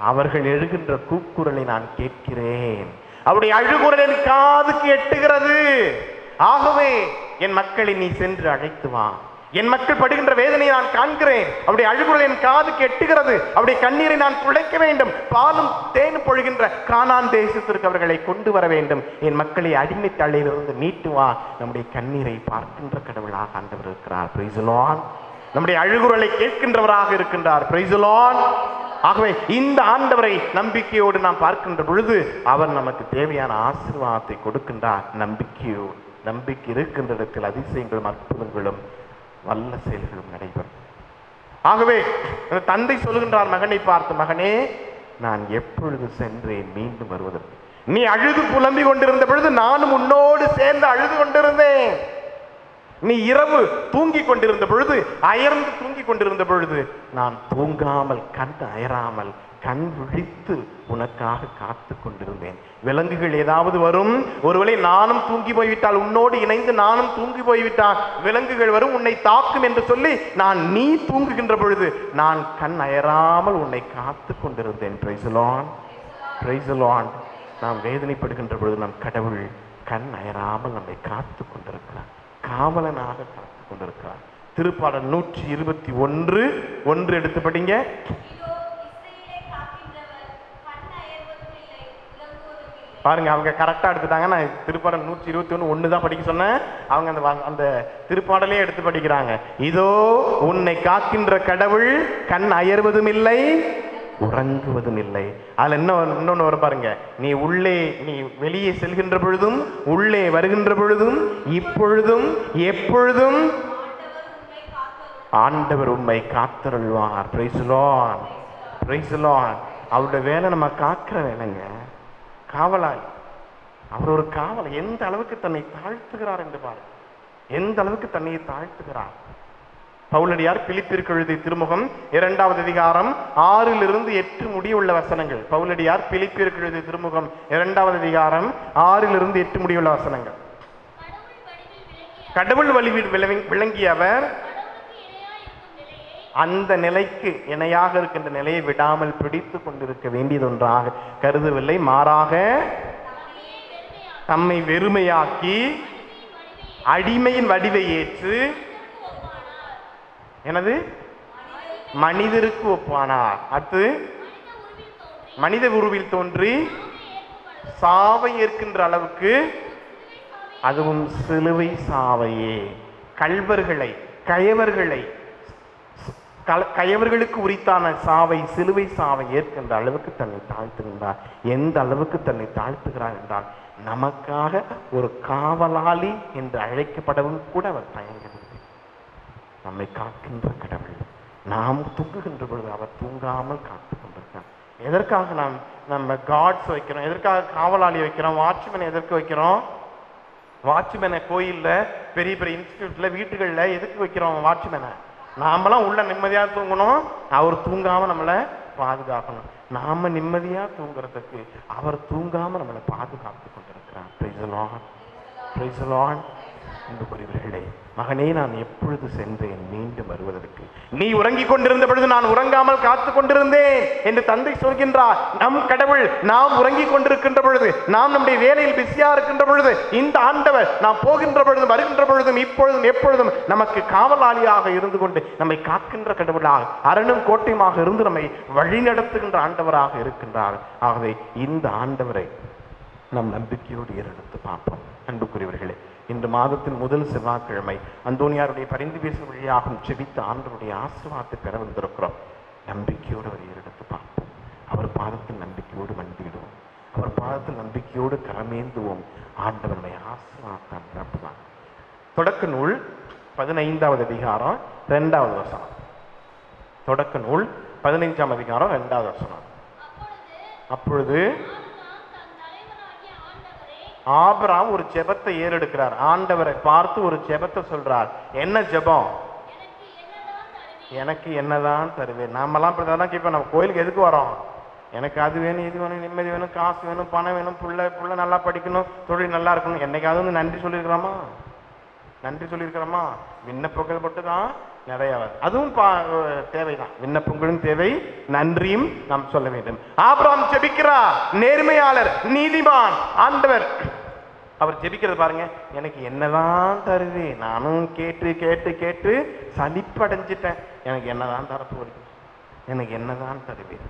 அவர்கள் எழுகின்ற கூக்குரலை நான் கேட்கிறேன், அவருடைய அழுகுரல் என் காதுக்கு எட்டுகிறது. ஆகவே என் மக்களை நீ சென்று அழைத்து வா, என் மக்கள் படுகின்ற வேதனையை நான் காண்கிறேன், அவருடைய அழுகுரல் என் காதுக்கு எட்டுகிறது, அவருடைய கண்ணீரை நான் துடைக்க வேண்டும், பாலும் தேனும் பொழுகின்ற கானான் தேசத்திற்கு அவர்களை கொண்டு வர வேண்டும், என் மக்களை அடிமை தள்ளையிலிருந்து மீட்டு வா. நம்முடைய கண்ணீரை பார்க்கின்ற கடவுளாக ஆண்டவர் இருக்கிறார். Price the Lord. நம்முடைய அழுகுரலை கேட்கின்றவராக இருக்கின்றார். Price the Lord. ஆகவே இந்த ஆண்டவரை நம்பிக்கையோடு நாம் பார்க்கின்ற பொழுது அவர் நமக்கு தேவையான ஆசீர்வாதத்தை கொடுக்கின்றார். நம்பிக்கையோடு, நம்பிக்கை இருக்கின்ற இடத்தில் அதிசயங்களும் அற்புதங்களும் வல்ல செயல்களும் நடைபெறும். ஆகவே தந்தை சொல்கின்றார் மகனை பார்த்து, மகனே நான் எப்பொழுது சென்றேன் மீண்டும் வருவதற்கு? நீ அழுது புலம்பிக் கொண்டிருந்த பொழுது நானும் உன்னோடு சேர்ந்து அழுது கொண்டிருந்தேன். நீ இரவு தூங்கிக் கொண்டிருந்த பொழுது, அயர்ந்து தூங்கிக் கொண்டிருந்த பொழுது நான் தூங்காமல், கண் அயராமல், கண் விழித்து உனக்காக காத்து கொண்டிருந்தேன். விலங்குகள் ஏதாவது வரும், ஒருவேளை நானும் தூங்கி போய்விட்டால், உன்னோடு இணைந்து நானும் தூங்கி போய்விட்டால் விலங்குகள் வரும், உன்னை தாக்கும் என்று சொல்லி நீ தூங்குகின்ற பொழுது நான் கண் அயராமல் உன்னை காத்து கொண்டிருந்தேன். Price the Lord, praise the Lord. நாம் வேதனைப்படுகின்ற பொழுது நம் கடவுள் கண் அயராமல் நம்மை காத்து கொண்டிருக்கிறார், காவலனாக காத்து கொண்டிருக்கிறார். திருப்பாடல் 121:1 எடுத்து படிங்க. பாருங்க, அவங்க கரெக்டா எடுத்துட்டாங்க. நான் திருப்பாடல் 121:1 தான் படிக்க சொன்னேன். அவங்க அந்த திருப்பாடலே எடுத்து படிக்கிறாங்க. இதோ உன்னை காக்கின்ற கடவுள் கண் அயர்வதும் இல்லை, உறங்குவதும் இல்லை. அதுல இன்னொன்னு வரும் பாருங்க, நீ வெளியே செல்கின்ற பொழுதும் உள்ளே வருகின்ற பொழுதும் இப்பொழுதும் எப்பொழுதும் ஆண்டவர் உம்மை காத்தருள்வார். Praise the Lord, praise the lord. அவருடைய வேலை நம்ம காக்கிற வேலைங்க, காவலாய். அவர் ஒரு காவல். எந்த அளவுக்கு தன்னை தாழ்த்துகிறார் என்று பாருங்க, எந்த அளவுக்கு தன்னை தாழ்த்துகிறார். பவுலடியார் பிலிப்பியருக்கு எழுதிய திருமுகம் 2வது அதிகாரம் 6-8 முடியுள்ள வசனங்கள். பவுலடியார் பிலிப்பியருக்கு எழுதிய திருமுகம் 2வது அதிகாரம் 6-8 முடியுள்ள வசனங்கள். கடவுள் வழிவில் விளங்கிய அவர் அந்த நிலைக்கு இணையாக இருக்கின்ற நிலையை விடாமல் பிடித்து கொண்டிருக்க வேண்டியதொன்றாக கருதவில்லை, மாறாக தம்மை வெறுமையாக்கி அடிமையின் வடிவை ஏற்று எனது மனிதருக்கு ஒப்பானார். அடுத்து மனித உருவில் தோன்றி சாவை ஏற்கின்ற அளவுக்கு, அதுவும் சிலுவை சாவையே, கயவர்களுக்கு உரித்தான சாவை, சிலுவை சாவை ஏற்கின்ற அளவுக்கு தன்னை தாழ்த்துகின்றார். எந்த அளவுக்கு தன்னை தாழ்த்துகிறார் என்றால், நமக்காக ஒரு காவலாளி என்று அழைக்கப்படவும் கூட அவர் தயங்கவில்லை. நம்மை காக்கின்ற கடவுள், நாம் தூங்குகின்ற பொழுது அவர் தூங்காமல் காத்து கொண்டிருக்கிறார். எதற்காக நம்ம காட்ஸ் வைக்கிறோம்? எதற்காக காவலாளி வைக்கிறோம்? வாட்ச்மேனை எதற்கு வைக்கிறோம்? வாட்ச்மேனை கோயிலில், பெரிய பெரிய இன்ஸ்டியூட்ல, வீட்டுகளில் எதுக்கு வைக்கிறோம் வாட்ச்மேனை? நாமெல்லாம் உள்ள நிம்மதியாக தூங்கணும், அவர் தூங்காம நம்மளை பாதுகாக்கணும். நாம நிம்மதியா தூங்குறதுக்கு அவர் தூங்காம நம்மளை பாதுகாத்து கொண்டிருக்கிறார். Price the Lord, praise the Lord. அன்புக்குரியவர்களே, மகனே நான் எப்பொழுது சென்றேன் மீண்டும் வருவதற்கு? நீ உறங்கிக் கொண்டிருந்த பொழுது நான் உறங்காமல் காத்து கொண்டிருந்தேன் என்று தந்தை சொல்கின்றார். நம் கடவுள் நாம் உறங்கிக் கொண்டிருக்கின்ற பொழுது, நாம் நம்முடைய வேலையில் பிஸியா இருக்கின்ற பொழுது, இந்த ஆண்டவர் நாம் போகின்ற பொழுதும் வருகின்ற பொழுதும் இப்பொழுதும் எப்பொழுதும் நமக்கு காவலாளியாக இருந்து கொண்டு நம்மை காக்கின்ற கடவுளாக, அரணும் கோட்டையுமாக இருந்து நம்மை வழிநடத்துகின்ற ஆண்டவராக இருக்கின்றார். ஆகவே இந்த ஆண்டவரை நம் நம்பிக்கையோடு ஏறெடுத்து பார்ப்போம். அன்புக்குரியவர்களே, இன்று மாதத்தின் முதல் செவ்வாய்க்கிழமை அந்தோனியாருடைய பரிந்து பேசும் வழியாகவும் செபித்த ஆண்டவருடைய ஆசீர்வாதத்தை பெற வந்திருக்கிறோம். நம்பிக்கையோடு அவர் ஏறெடுத்து பார்ப்போம். அவர் பாதத்தில் நம்பிக்கையோடு மண்டிடுவோம். அவர் பாதத்தில் நம்பிக்கையோடு கரமேந்துவோம். ஆண்டவருடைய ஆசீர்வாதத்தை நிரப்புவார். தொடக்க நூல் 15வது அதிகாரம் 2வது வசனம். தொடக்க நூல் 15ஆம் அதிகாரம் 2வது வசனம். அப்பொழுது ஆபிரகாம் ஒரு ஜெபத்தை ஏறெடுக்கிறார். ஆண்டவரை பார்த்து ஒரு ஜெபத்தை சொல்றார். என்ன ஜெபம்? எனக்கு என்னதான் தருவேன்? நாமெல்லாம் இப்படிதான் கேட்போம். நம்ம கோயிலுக்கு எதுக்கு வரோம்? எனக்கு அது வேணும், இது வேணும், நிம்மதி வேணும், காசு வேணும், பணம் வேணும், புள்ள நல்லா படிக்கணும், தொழில் நல்லா இருக்கணும். என்னைக்காவது வந்து நன்றி சொல்லியிருக்கிறோமா? நன்றி சொல்லியிருக்கிறோமா? விண்ணப்பங்கள் மட்டும் தான் நிறைய, அதுவும் தேவைதான். விண்ணப்பங்களும் தேவை, நன்றியும் நாம் சொல்ல வேண்டும். ஆபிரகாம் ஜெபிக்கிறார். நேர்மையாளர், நீதிமான். ஆண்டவர் அவர் ஜெபிக்கிறது பாருங்க. எனக்கு என்னதான் தருவே? நானும் கேட்டு கேட்டு கேட்டு சலிப்படைஞ்சிட்டேன். எனக்கு என்னதான் தரப்போறீங்க? எனக்கு என்னதான் தருவேன்?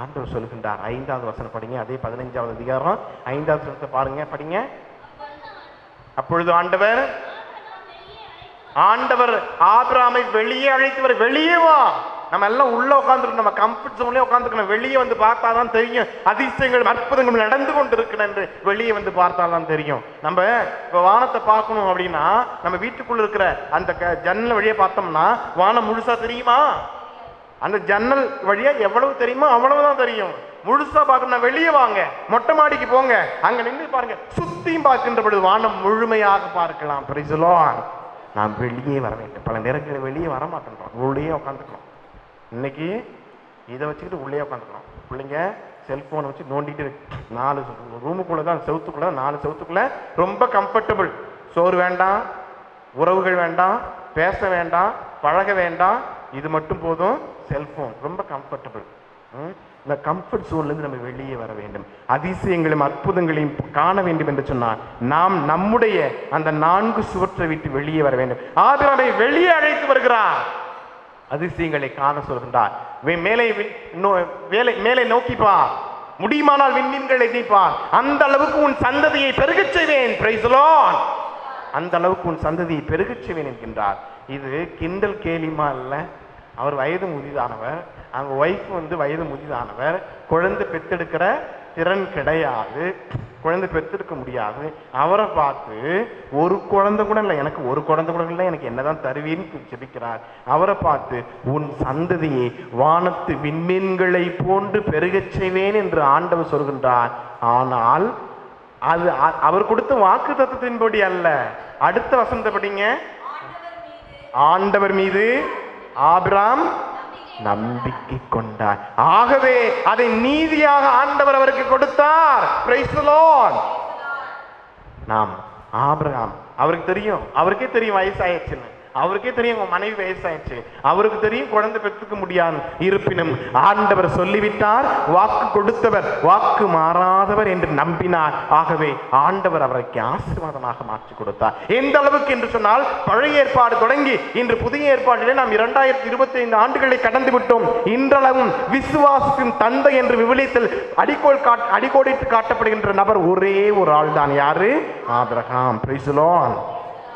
ஆண்டவர் சொல்கின்றார். 5வது வசனம் படிங்க. அதே 15வது அதிகாரம் 5வது வசனத்தை பாருங்க, படிங்க. அப்பொழுது ஆண்டவர் ஆபிரகாமை வெளியே அழைத்து வர. வெளியே வா. நம்ம எல்லாம் உள்ள உட்காந்துருக்கோம், நம்ம கம்ஃபர்ட் ஜோன்லயே உட்காந்துருக்கணும். வெளியே வந்து பார்த்தாதான் தெரியும் அதிசயங்கள் அற்புதங்கள் நடந்து கொண்டு இருக்கணும் என்று. வெளியே வந்து பார்த்தாதான் தெரியும். நம்ம இப்ப வானத்தை பார்க்கணும் அப்படின்னா நம்ம வீட்டுக்குள்ள இருக்கிற அந்த ஜன்னல் வழியா பார்த்தோம்னா வானம் முழுசா தெரியுமா? அந்த ஜன்னல் வழியா எவ்வளவு தெரியுமோ அவ்வளவுதான் தெரியும். முழுசா பார்க்கணும். வெளியே வாங்க, மொட்டை மாடிக்கு போங்க, அங்க நின்று பாருங்க. சுத்தியும் பார்க்கின்ற பொழுது வானம் முழுமையாக பார்க்கலாம். Price the Lord. நாம் வெளியே வர வேண்டும். பல நேரங்களில் வெளியே வர மாட்டேன்றோம், உள்ளே உட்காந்துக்கணும். இன்னைக்கு இதை வச்சுக்கிட்டு உள்ளே உட்காந்துக்கணும். பிள்ளைங்க செல்போனை வச்சு நோண்டிட்டு 4 ரூமுக்குள்ள தான், செவத்துக்குள்ள 4 செவத்துக்குள்ள ரொம்ப கம்ஃபர்டபுள். சோறு வேண்டாம், உறவுகள் வேண்டாம், பேச வேண்டாம், பழக வேண்டாம், இது மட்டும் போதும். செல்போன் ரொம்ப கம்ஃபர்டபுள். இந்த கம்ஃபர்ட் ஜோன்லேருந்து நம்ம வெளியே வர வேண்டும். அதிசயங்களையும் அற்புதங்களையும் காண வேண்டும் என்று சொன்னால் நாம் நம்முடைய அந்த 4 சுவற்றை விட்டு வெளியே வர வேண்டும். ஆபிரகாமை வெளியே அழைத்து வருகிறார். அதிசயங்களை காண சொல்கின்றார். மேலே நோக்கி பார், முடியுமானால் விண்மீன்களை எண்ணிப்பார். அந்த அளவுக்கு உன் சந்ததியை பெருகச் செய்வேன். Price the Lord. அந்த அளவுக்கு உன் சந்ததியை பெருகச் செய்வேன் என்கின்றார். இது கிண்டல் கேலிமா அல்ல. அவர் வயது முதிதானவர், அவங்க ஒய்ஃப் வந்து வயது முதிதானவர். குழந்தை பெத்தெடுக்கிற திறன் கிடையாது, குழந்தை பெத்தெடுக்க முடியாது. அவரை பார்த்து ஒரு குழந்தை கூட இல்லை, எனக்கு ஒரு குழந்தை கூட இல்லை, எனக்கு என்னதான் தருவீன்னு ஜெபிக்கிறார். அவரை பார்த்து உன் சந்ததியை வானத்து விண்மீன்களை போன்று பெருகச் செய்வேன் என்று ஆண்டவர் சொல்கின்றார். ஆனால் அது அவர் கொடுத்த வாக்கு தத்துவத்தின்படி அல்ல. அடுத்த வசனத்தை படிங்க. ஆண்டவர் மீது ஆபிரகாம் நம்பிக்கை கொண்டார், ஆகவே அதை நீதியாக ஆண்டவர் அவருக்கு கொடுத்தார். Price the Lord. நாம் ஆபிரகாம் அவருக்கு தெரியும், அவருக்கே தெரியும் வயசாயிடுச்சுன்னு, அவருக்கே தெரியும் உங்க மனைவி வயசாயிடுச்சு, அவருக்கு தெரியும் குழந்தை பெற்றுக்க முடியாது. இருப்பினும் ஆண்டவர் சொல்லிவிட்டார், வாக்கு கொடுத்தவர் வாக்கு மாறாதவர் என்று நம்பினார். ஆகவே ஆண்டவர் அவருக்கு ஆசீர்வாதமாக மாற்றி கொடுத்தார். எந்த அளவுக்கு என்று சொன்னால், பழைய ஏற்பாடு தொடங்கி இன்று புதிய ஏற்பாட்டிலே நாம் 2025 ஆண்டுகளை கடந்து விட்டோம். இன்றளவும் விசுவாசத்தின் தந்தை என்று விவிலியத்தில் அடிக்கோடிட்டு காட்டப்படுகின்ற நபர் ஒரே ஒரு ஆள் தான். யாரு? Abraham. Praise the Lord.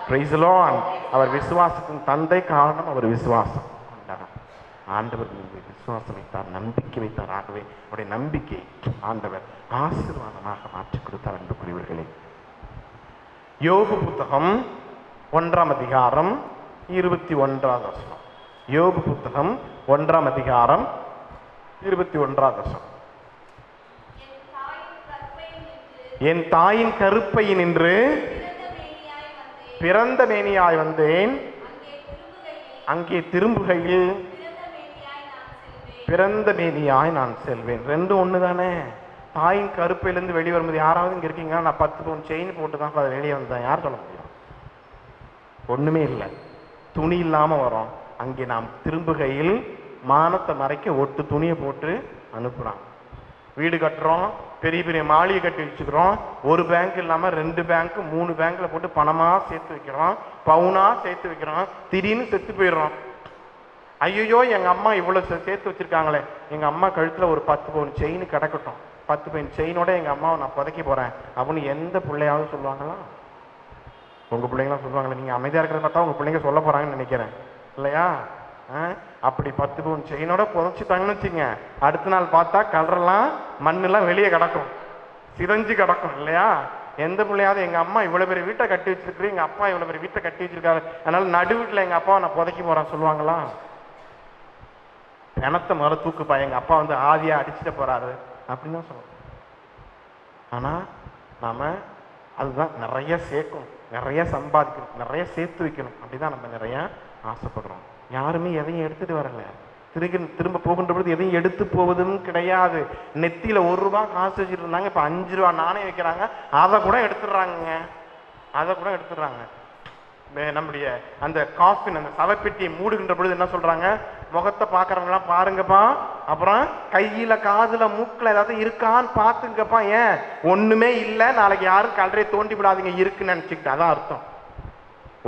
Praise the lord. அவர் விசுவாசத்தின் தந்தை. காரணம் அவர் விசுவாசம் கொண்டார். ஆண்டவர் மீது விசுவாசம் வைத்தார், நம்பிக்கை வைத்தார். ஆகவே அவருடைய நம்பிக்கை ஆண்டவர் ஆசீர்வாதமாக மாற்றி கொடுத்தார். அன்புக்குரியவர்களே, யோபு புத்தகம் 1ஆம் அதிகாரம் 21வது வசனம். யோபு புத்தகம் 1ஆம் அதிகாரம் 21வது வசனம். என் தாயின் கருப்பையினின்று பிறந்த மேனியாய் வந்தேன். அங்கே திரும்புகையில் பிறந்த மேனியாய் நான் செல்வேன். ரெண்டும் ஒன்று தானே. தாயின் கருப்பையிலேருந்து வெளியே வரும்போது யாராவது இங்கே இருக்கீங்க, நான் 10 பவுன் செயின் போட்டு தான் அதை வெளியே வந்தேன், யார் சொல்ல முடியும்? ஒன்றுமே இல்லை, துணி இல்லாமல் வரோம். அங்கே நாம் திரும்புகையில் மானத்தை மறைக்க ஒட்டு துணியை போட்டு அனுப்புகிறான். வீடு கட்டுறோம், பெரிய பெரிய மாளிகை கட்டி வச்சுக்கிறோம். ஒரு பேங்க் இல்லாமல் 2 பேங்க் 3 பேங்க்கில் போட்டு பணமாக சேர்த்து வைக்கிறோம், பவுனாக சேர்த்து வைக்கிறோம். திடீர்னு செத்து போயிடுறோம். ஐயோ எங்கள் அம்மா இவ்வளோ சேர்த்து வச்சுருக்காங்களே, எங்கள் அம்மா கழுத்தில் ஒரு 10 பவுன் செயின் கிடக்கட்டும், 10 பவுன் செயினோட எங்கள் அம்மாவை நான் புதைக்க போகிறேன் அப்படின்னு எந்த பிள்ளையாவது சொல்லுவாங்களா? உங்கள் பிள்ளைங்களாம் சொல்லுவாங்களே. நீங்கள் அமைதியாக இருக்கிறத பார்த்தா உங்கள் பிள்ளைங்க சொல்ல போகிறாங்கன்னு நினைக்கிறேன், இல்லையா? அப்படி 10 பவுன் செயினோட புதைச்சிட்டாங்கன்னு வச்சுங்க, அடுத்த நாள் பார்த்தா கலரெல்லாம் மண்ணெல்லாம் வெளியே கிடக்கும், சிதைஞ்சு கிடக்கும், இல்லையா? எந்த பிள்ளையாவது எங்கள் அம்மா இவ்வளோ பெரிய வீட்டை கட்டி வச்சிருக்கு, எங்கள் அப்பா இவ்வளோ பெரிய வீட்டை கட்டி வச்சிருக்காரு, அதனால நடு வீட்டில் எங்கள் அப்பாவை நான் புதைக்க போகிறேன் சொல்லுவாங்களா? பிணத்தை முதல்ல தூக்குப்பா, எங்கள் அப்பா வந்து ஆதியாக அடிச்சுட்டு போகிறாரு அப்படின்னு தான் சொல்லுவோம். ஆனால் நாம் அதுதான் நிறைய சேர்க்கணும், நிறைய சம்பாதிக்கணும், நிறைய சேர்த்து வைக்கணும், அப்படிதான் நம்ம நிறைய ஆசைப்படுறோம். யாருமே எதையும் எடுத்துட்டு வரல. திரும்ப போகின்ற பொழுது எதையும் எடுத்து போவதும் கிடையாது. நெத்தியில 1 ரூபாய் காசு வச்சுட்டு இருந்தாங்க, இப்ப 5 ரூபா நாணயம் வைக்கிறாங்க, அதை கூட எடுத்துடுறாங்க, அதை கூட எடுத்துடுறாங்க. நம்முடைய அந்த காஃபின் அந்த சவப்பெட்டியை மூடுகின்ற பொழுது என்ன சொல்றாங்க? முகத்தை பார்க்கறவங்களாம் பாருங்கப்பா, அப்புறம் கையில காதுல மூக்குல ஏதாவது இருக்கான்னு பார்த்துங்கப்பா. ஏன் ஒண்ணுமே இல்லை, நாளைக்கு யாரும் கல்லறையை தோண்டி விடாதீங்க இருக்குன்னு நினைச்சுக்கிட்டு, அதான் அர்த்தம்.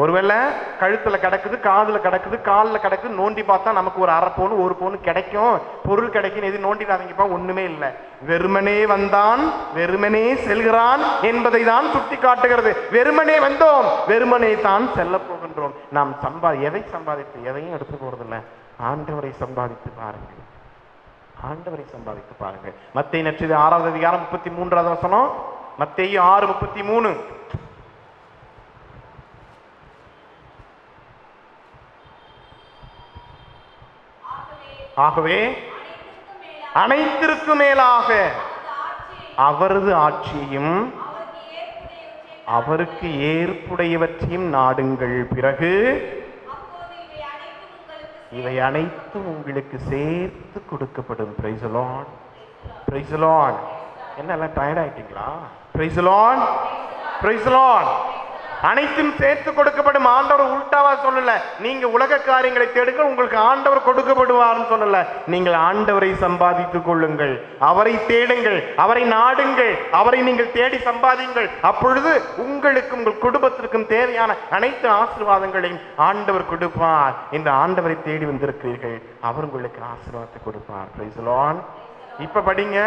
ஒருவேளை கழுத்துல கிடக்குது, காதுல கிடக்குது, காலில் கிடக்குது, நோண்டி பார்த்தா நமக்கு ஒரு 1/2 பவுன் 1 பவுன் கிடைக்கும், பொருள் கிடைக்கும், எது நோண்டிடாதீங்கப்பா. ஒண்ணுமே இல்லை, வெறுமனே வந்தான் வெறுமனே செல்கிறான் என்பதை தான் சுட்டி காட்டுகிறது. வெறுமனே வந்தோம், வெறுமனே தான் செல்ல போகின்றோம். நாம் எதை சம்பாதித்து எதையும் எடுத்து போறதில்லை. ஆண்டவரை சம்பாதித்து பாருங்கள், ஆண்டவரை சம்பாதித்து பாருங்கள். மத்தேயு நற்செய்தி 6வது அதிகாரம் 33வது வசனம். மத்தேயு 6:33. ஆகவே அனைத்திற்கும் மேலாக அவரது ஆட்சியையும் அவருக்கு ஏற்புடையவற்றையும் நாடுங்கள், பிறகு இவை அனைத்தும் உங்களுக்கு சேர்த்து கொடுக்கப்படும். Praise the Lord, praise the Lord. என்ன டயர்ட் ஆயிட்டீங்களா? Praise the Lord, praise the Lord. அனைத்தும் சேர்த்து கொடுக்கப்படும். ஆண்டவர் உல்டாவா சொல்லல, நீங்க உலக காரியங்களை தேடுங்க உங்களுக்கு ஆண்டவர் கொடுக்கப்படுவார்னு சொல்லல. நீங்கள் ஆண்டவரை சம்பாதித்துக் கொள்ளுங்கள், அவரை தேடுங்கள், அவரை நாடுங்கள், அவரை நீங்கள் தேடி சம்பாதிங்கள். அப்பொழுது உங்களுக்கும் உங்கள் குடும்பத்திற்கும் தேவையான அனைத்து ஆசீர்வாதங்களையும் ஆண்டவர் கொடுப்பார். இந்த ஆண்டவரை தேடி வந்திருக்கிறீர்கள், அவர் உங்களுக்கு ஆசீர்வாதத்தை கொடுப்பார். Price the Lord. இப்ப படிங்க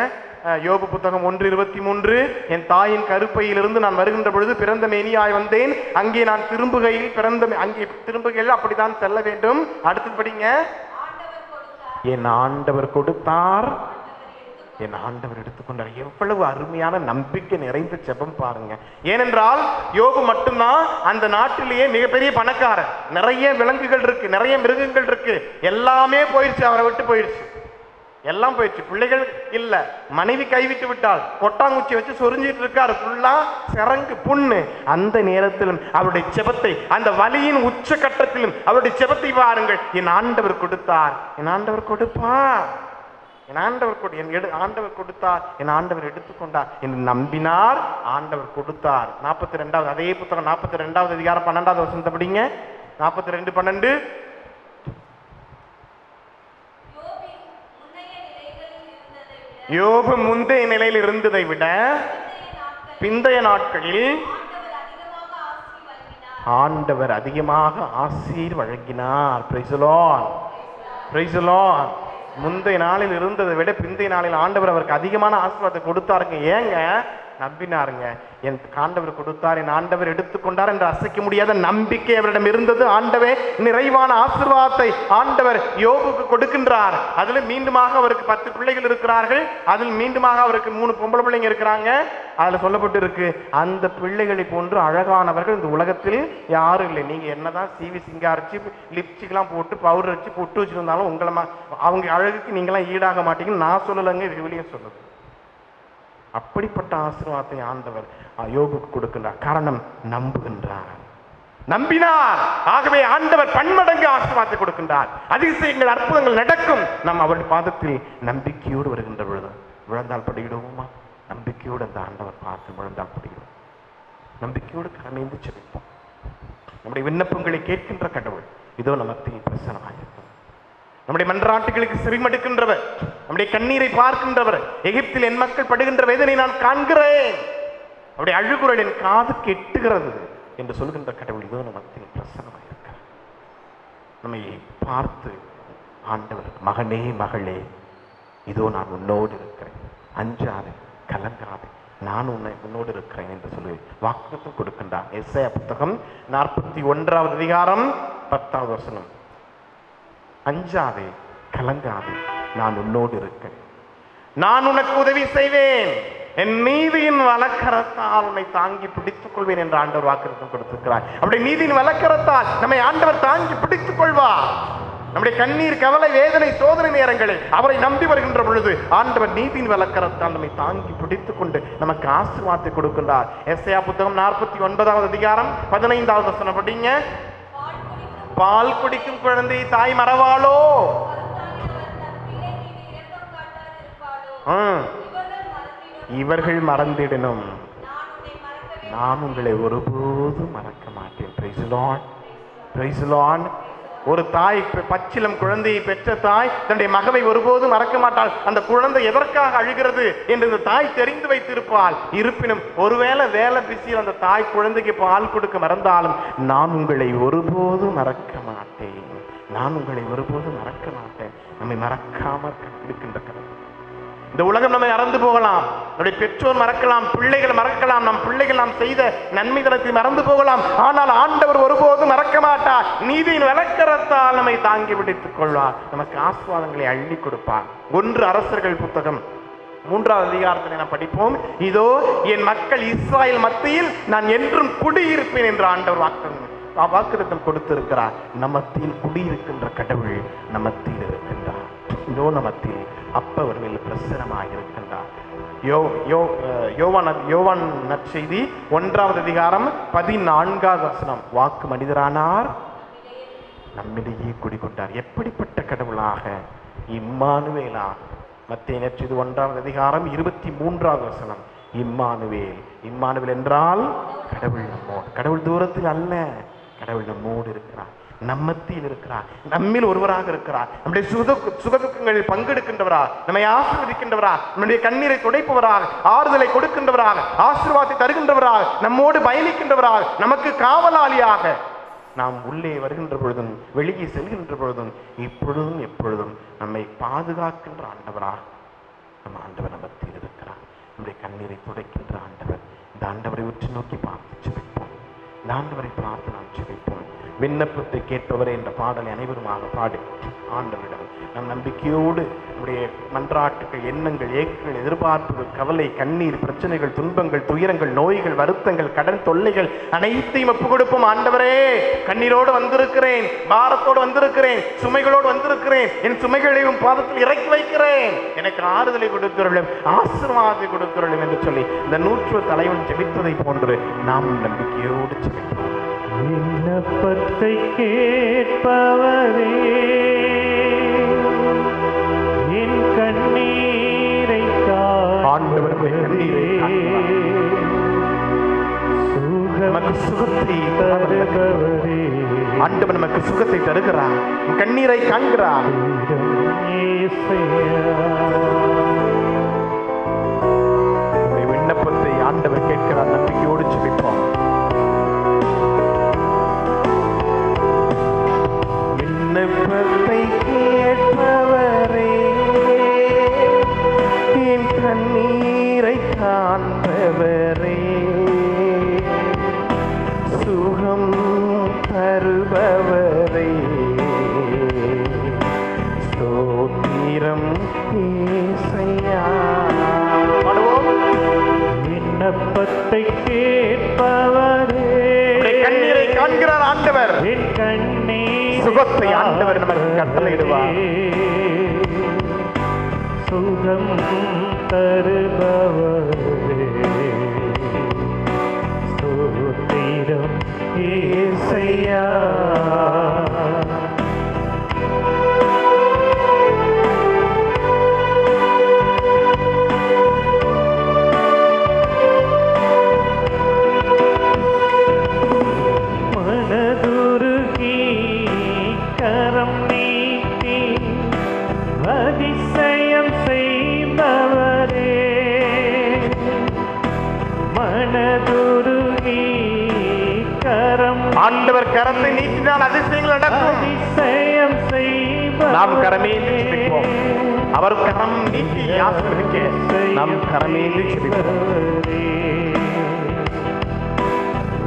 யோபு புத்தகம் 1:23. என் தாயின் கருப்பையிலிருந்து நான் வருகின்ற பொழுது பிறந்த மேனியாய் வந்தேன், அங்கே நான் திரும்புகையில் அங்கே திரும்புகையில் அப்படித்தான் செல்ல வேண்டும். அடுத்து படிங்க. என் ஆண்டவர் கொடுத்தார், என் ஆண்டவர் எடுத்துக்கொண்டார். எவ்வளவு அருமையான நம்பிக்கை நிறைந்த ஜெபம் பாருங்க. ஏனென்றால் யோபு மட்டும்தான் அந்த நாட்டிலேயே மிகப்பெரிய பணக்காரர். நிறைய விலங்குகள் இருக்கு, நிறைய மிருகங்கள் இருக்கு, எல்லாமே போயிடுச்சு, அவரை விட்டு போயிடுச்சு, எல்லாம் போயிடுச்சு. பிள்ளைகள் இல்ல, மனைவி கைவிட்டு விட்டால், கொட்டாங்குச்சி வச்சு சொரிஞ்சிட்டு இருக்காரு, ஃபுல்லா சிறங்கு புண்ணு. அந்த நேரத்திலும் அவருடைய ஜெபத்தை, அந்த வலியின் உச்ச கட்டத்திலும் அவருடைய ஜெபத்தை பாருங்கள். என் ஆண்டவர் கொடுத்தார், என் ஆண்டவர் கொடுப்பார், என் ஆண்டவர் ஆண்டவர் கொடுத்தார், என் ஆண்டவர் எடுத்துக்கொண்டார் என்று நம்பினார். ஆண்டவர் கொடுத்தார். 42வது அதே புத்தகம் 42வது அதிகாரம் 12வது வசனத்தை படிங்க. 42:12. யோபு முந்தைய நிலையில் இருந்ததை விட பிந்தைய நாட்களில் ஆண்டவர் அதிகமாக ஆசீர் வழங்கினார். Price the Lord, praise the Lord. முந்தைய நாளில் இருந்ததை விட பிந்தைய நாளில் ஆண்டவர் அவருக்கு அதிகமான ஆசீர்வாதத்தை கொடுத்தாருங்க. ஏங்க? நம்பினாருங்க. என் ஆண்டவர் கொடுத்தார், என் ஆண்டவர் எடுத்துக்கொண்டார் என்ற அசைக்க முடியாத நம்பிக்கை அவரிடம் இருந்தது. ஆண்டவே நிறைவான ஆசீர்வாதத்தை ஆண்டவர் யோபுக்கு கொடுக்கின்றார். அதில் மீண்டுமாக அவருக்கு 10 பிள்ளைகள் இருக்கிறார்கள், அதில் மீண்டுமாக அவருக்கு 3 பொம்பளை பிள்ளைங்க இருக்கிறாங்க. அதில் சொல்லப்பட்டு இருக்கு, அந்த பிள்ளைகளை போன்று அழகானவர்கள் இந்த உலகத்தில் யாரும் இல்லை. நீங்க என்னதான் சீவி சிங்காரிச்சு லிப்ஸ்டிக்லாம் போட்டு பவுடர் வச்சு பொட்டு வச்சிருந்தாலும் உங்களை அவங்க அழகுக்கு நீங்களாம் ஈடாக மாட்டீங்கன்னு நான் சொல்லலைங்க, இது வெளியே சொல்லுது. அப்படிப்பட்ட ஆசீர்வாதத்தை ஆண்டவர் யோபுக்கு கொடுக்கின்றார். காரணம் நம்புகின்றார், நம்பினார். ஆகவே ஆண்டவர் பன்மடங்கு ஆசீர்வாதத்தை கொடுக்கின்றார். அதிசயங்கள் அற்புதங்கள் நடக்கும். நாம் அவருடைய பாதத்தில் நம்பிக்கையோடு வருகின்ற பொழுது விழுந்தால் படியிடுவோமா? நம்பிக்கையோடு அந்த ஆண்டவர் பார்த்து விழுந்தால் படியிடுவோம். நம்பிக்கையோடு கரமேந்து செபிப்போம். நம்முடைய விண்ணப்பங்களை கேட்கின்ற கடவுள் இதோ நமக்கு பிரசன்னமாயிருக்கும். நம்முடைய மன்றாட்டுகளுக்கு செவிமடுக்கின்றவர், நம்முடைய கண்ணீரை பார்க்கின்றவர். எகிப்தில் என் மக்கள் படுகின்ற வேதனை நான் காண்கிறேன், அவருடைய அழுகுரல் என் காது கெட்டுகிறது என்று சொல்கின்ற கடவுள் இதோ நமக்கு பிரசன்னமாயிருக்கிறார். நம்மை பார்த்து ஆண்டவர், மகனே மகளே, இதோ நான் உன்னோடு இருக்கிறேன், அஞ்சாது கலங்காது, நான் உன்னோடு இருக்கிறேன் என்று சொல்லி வாக்குத்தத்தம் கொடுக்கின்றார். எஸ்ஐயா புத்தகம் 41வது அதிகாரம் 10வது வசனம். அஞ்சாதே கலங்காதே, நான் உன்னோடு இருக்கிறேன், நான் உனக்கு உதவி செய்வேன், என் நீதியின் வலக்கரத்தால் உன்னை தாங்கி பிடித்துக் கொள்வேன் என்று ஆண்டவர் வாக்குத்தத்தம் கொடுத்திருக்கிறார். அப்படி நீதியின் வலக்கரத்தால் நம்மை ஆண்டவர் தாங்கி பிடித்துக் கொள்வார். நம்முடைய கண்ணீர், கவலை, வேதனை, சோதனை நேரங்களில் அவரை நம்பி வருகின்ற பொழுது ஆண்டவர் நீதியின் வலக்கரத்தால் நம்மை தாங்கி பிடித்துக் கொண்டு நமக்கு ஆசீர்வாதத்தை கொடுக்கின்றார். எஸ்ஐயா புத்தகம் 49வது அதிகாரம் 15வது வசனம் படிங்க. பால் குடிக்கும் குழந்தை தாய் மறவாளோ? இவர்கள் மறந்திடணும், நான் உங்களை ஒருபோதும் மறக்க மாட்டேன். Praise Lord, praise Lord. ஒரு தாய், பச்சிலம் குழந்தையை பெற்ற தாய் தன்னுடைய மகவை ஒருபோதும் மறக்க மாட்டாள். அந்த குழந்தை எதற்காக அழுகிறது என்று இந்த தாய் தெரிந்து வைத்திருப்பாள். இருப்பினும் ஒருவேளை வேலை பிஸியில் அந்த தாய் குழந்தைக்கு பால் கொடுக்க மறந்தாலும் நான் உங்களை ஒருபோதும் மறக்க மாட்டேன், நான் உங்களை ஒருபோதும் மறக்க மாட்டேன். நம்மை மறக்காமல் இருக்கின்ற கடவுள். இந்த உலகம் நம்மை மறந்து போகலாம், நம்முடைய பெற்றோர் மறக்கலாம், பிள்ளைகள் மறக்கலாம், நம் பிள்ளைகள் நாம் செய்த நன்மைகளை மறந்து போகலாம். ஆனால் ஆண்டவர் ஒருபோதும் மறக்க மாட்டார். நீதியின் வலக்கரத்தால் நம்மை தாங்கி பிடித்துக் கொள்வார், நமக்கு ஆசீர்வாதங்களை அள்ளி கொடுப்பார். 1 அரசர்கள் புத்தகம் 3வது அதிகாரத்தை நாம் படிப்போம். இதோ என் மக்கள் இஸ்ராயேல் மத்தியில் நான் என்றும் குடியிருப்பேன் என்று ஆண்டவர் வாக்குத்தத்தம் கொடுத்திருக்கிறார். நம்மத்தில் குடியிருக்கின்ற கடவுள் நம்மத்தில் இருக்கின்றார். இதோ நம்மத்தில் அப்பவர் மேல் பிரசன்னமாக இருக்கின்றார். யோவான் நற்செய்தி 1வது அதிகாரம் 14வது வசனம். வாக்கு மனிதரானார், நம்மிடையே குடிகொண்டார். எப்படிப்பட்ட கடவுளாக! இம்மானுவேலா. மத்தேயு நற்செய்தி 1வது அதிகாரம் 23வது வசனம். இம்மானுவேல். இம்மானுவேல் என்றால் கடவுள் நம்மோடு. கடவுள் தூரத்தில் அல்ல, கடவுள் நம்மோடு இருக்கிறார், நம்மத்தில் இருக்கிறார், நம்மில் ஒருவராக இருக்கிறார். நம்முடைய சுகதுக்கங்களில் பங்கெடுக்கின்றவரா, நம்மை ஆசீர்வதிக்கின்றவரா, நம்முடைய கண்ணீரை துடைப்பவராக, ஆறுதலை கொடுக்கின்றவராக, ஆசீர்வாதத்தை தருகின்றவராக, நம்மோடு பயணிக்கின்றவராக, நமக்கு காவலாளியாக நாம் உள்ளே வருகின்ற பொழுதும் வெளியே செல்கின்ற பொழுதும் இப்பொழுதும் எப்பொழுதும் நம்மை பாதுகாக்கின்ற ஆண்டவராக நம்ம ஆண்டவர் நம்மத்தில் இருக்கிறார். நம்முடைய கண்ணீரை துடைக்கின்ற ஆண்டவர். இந்த ஆண்டவரை உற்று நோக்கி பார்த்து செபிப்போம். இந்த ஆண்டவரை பார்த்து நாம் செபிப்போம். விண்ணப்பத்தை கேட்பவரே என்ற பாடலை அனைவருமாக பாடி ஆண்டவரிடம் நம் நம்பிக்கையோடு நம்முடைய மன்றாட்டுகள், எண்ணங்கள், ஏக்கங்கள், எதிர்பார்ப்புகள், கவலை, கண்ணீர், பிரச்சனைகள், துன்பங்கள், துயரங்கள், நோய்கள், வருத்தங்கள், கடன் தொல்லைகள் அனைத்தையும் ஒப்புக் கொடுப்போம். ஆண்டவரே, கண்ணீரோடு வந்திருக்கிறேன், பாரத்தோடு வந்திருக்கிறேன், சுமைகளோடு வந்திருக்கிறேன், என் சுமைகளையும் பாதத்தில் இறக்கி வைக்கிறேன், எனக்கு ஆறுதலை கொடுக்கிறோம், ஆசீர்வாதத்தை கொடுக்கிறோம் என்று சொல்லி இந்த 100 தலைவன் ஜெபித்ததை போன்று நாம் நம்பிக்கையோடு ஜெபிப்போம். விண்ணப்பத்தை கேட்பவரே, என் கண்ணீரை ஆண்டவரே, நமக்கு சுகத்தை தருபவரே, ஆண்டவர் நமக்கு சுகத்தை தருகிறார், கண்ணீரை காண்கிறார். விண்ணப்பத்தை ஆண்டவர் கேட்கிறார். நம்பிக்கையோடு ஜெபிப்போம். விண்ணப்பத்தை கேட்பவரே, என் கண்ணீரை காண்பவரே, சுகம் தருபவரே, ஸ்தோத்திரம் இயேசையா. விண்ணப்பத்தை கேட்பவரே, கண்ணீரை காண்கிறார் ஆண்டவர். என் கண்ணீர் சுகத்தை ஆண்டவர் நமக்கு கட்டளையிடுவார். சுகம் தருபவரே ஸ்தோத்திரம் இயேசையா. மனதுருகி கரம் நீட்டி அதிசயம் செய்பவரே மனதுருகி கரம் ஆண்டவர் கரத்தை நீட்டினால் அதிசயங்கள் நடக்கும். அதிசயம் செய்பவரே நாம் கரமேந்தி ஜெபிப்போம். அவர் கரம் நீட்டி ஆசீர்வதிக்க நாம் கரமேந்தி ஜெபிப்போம்.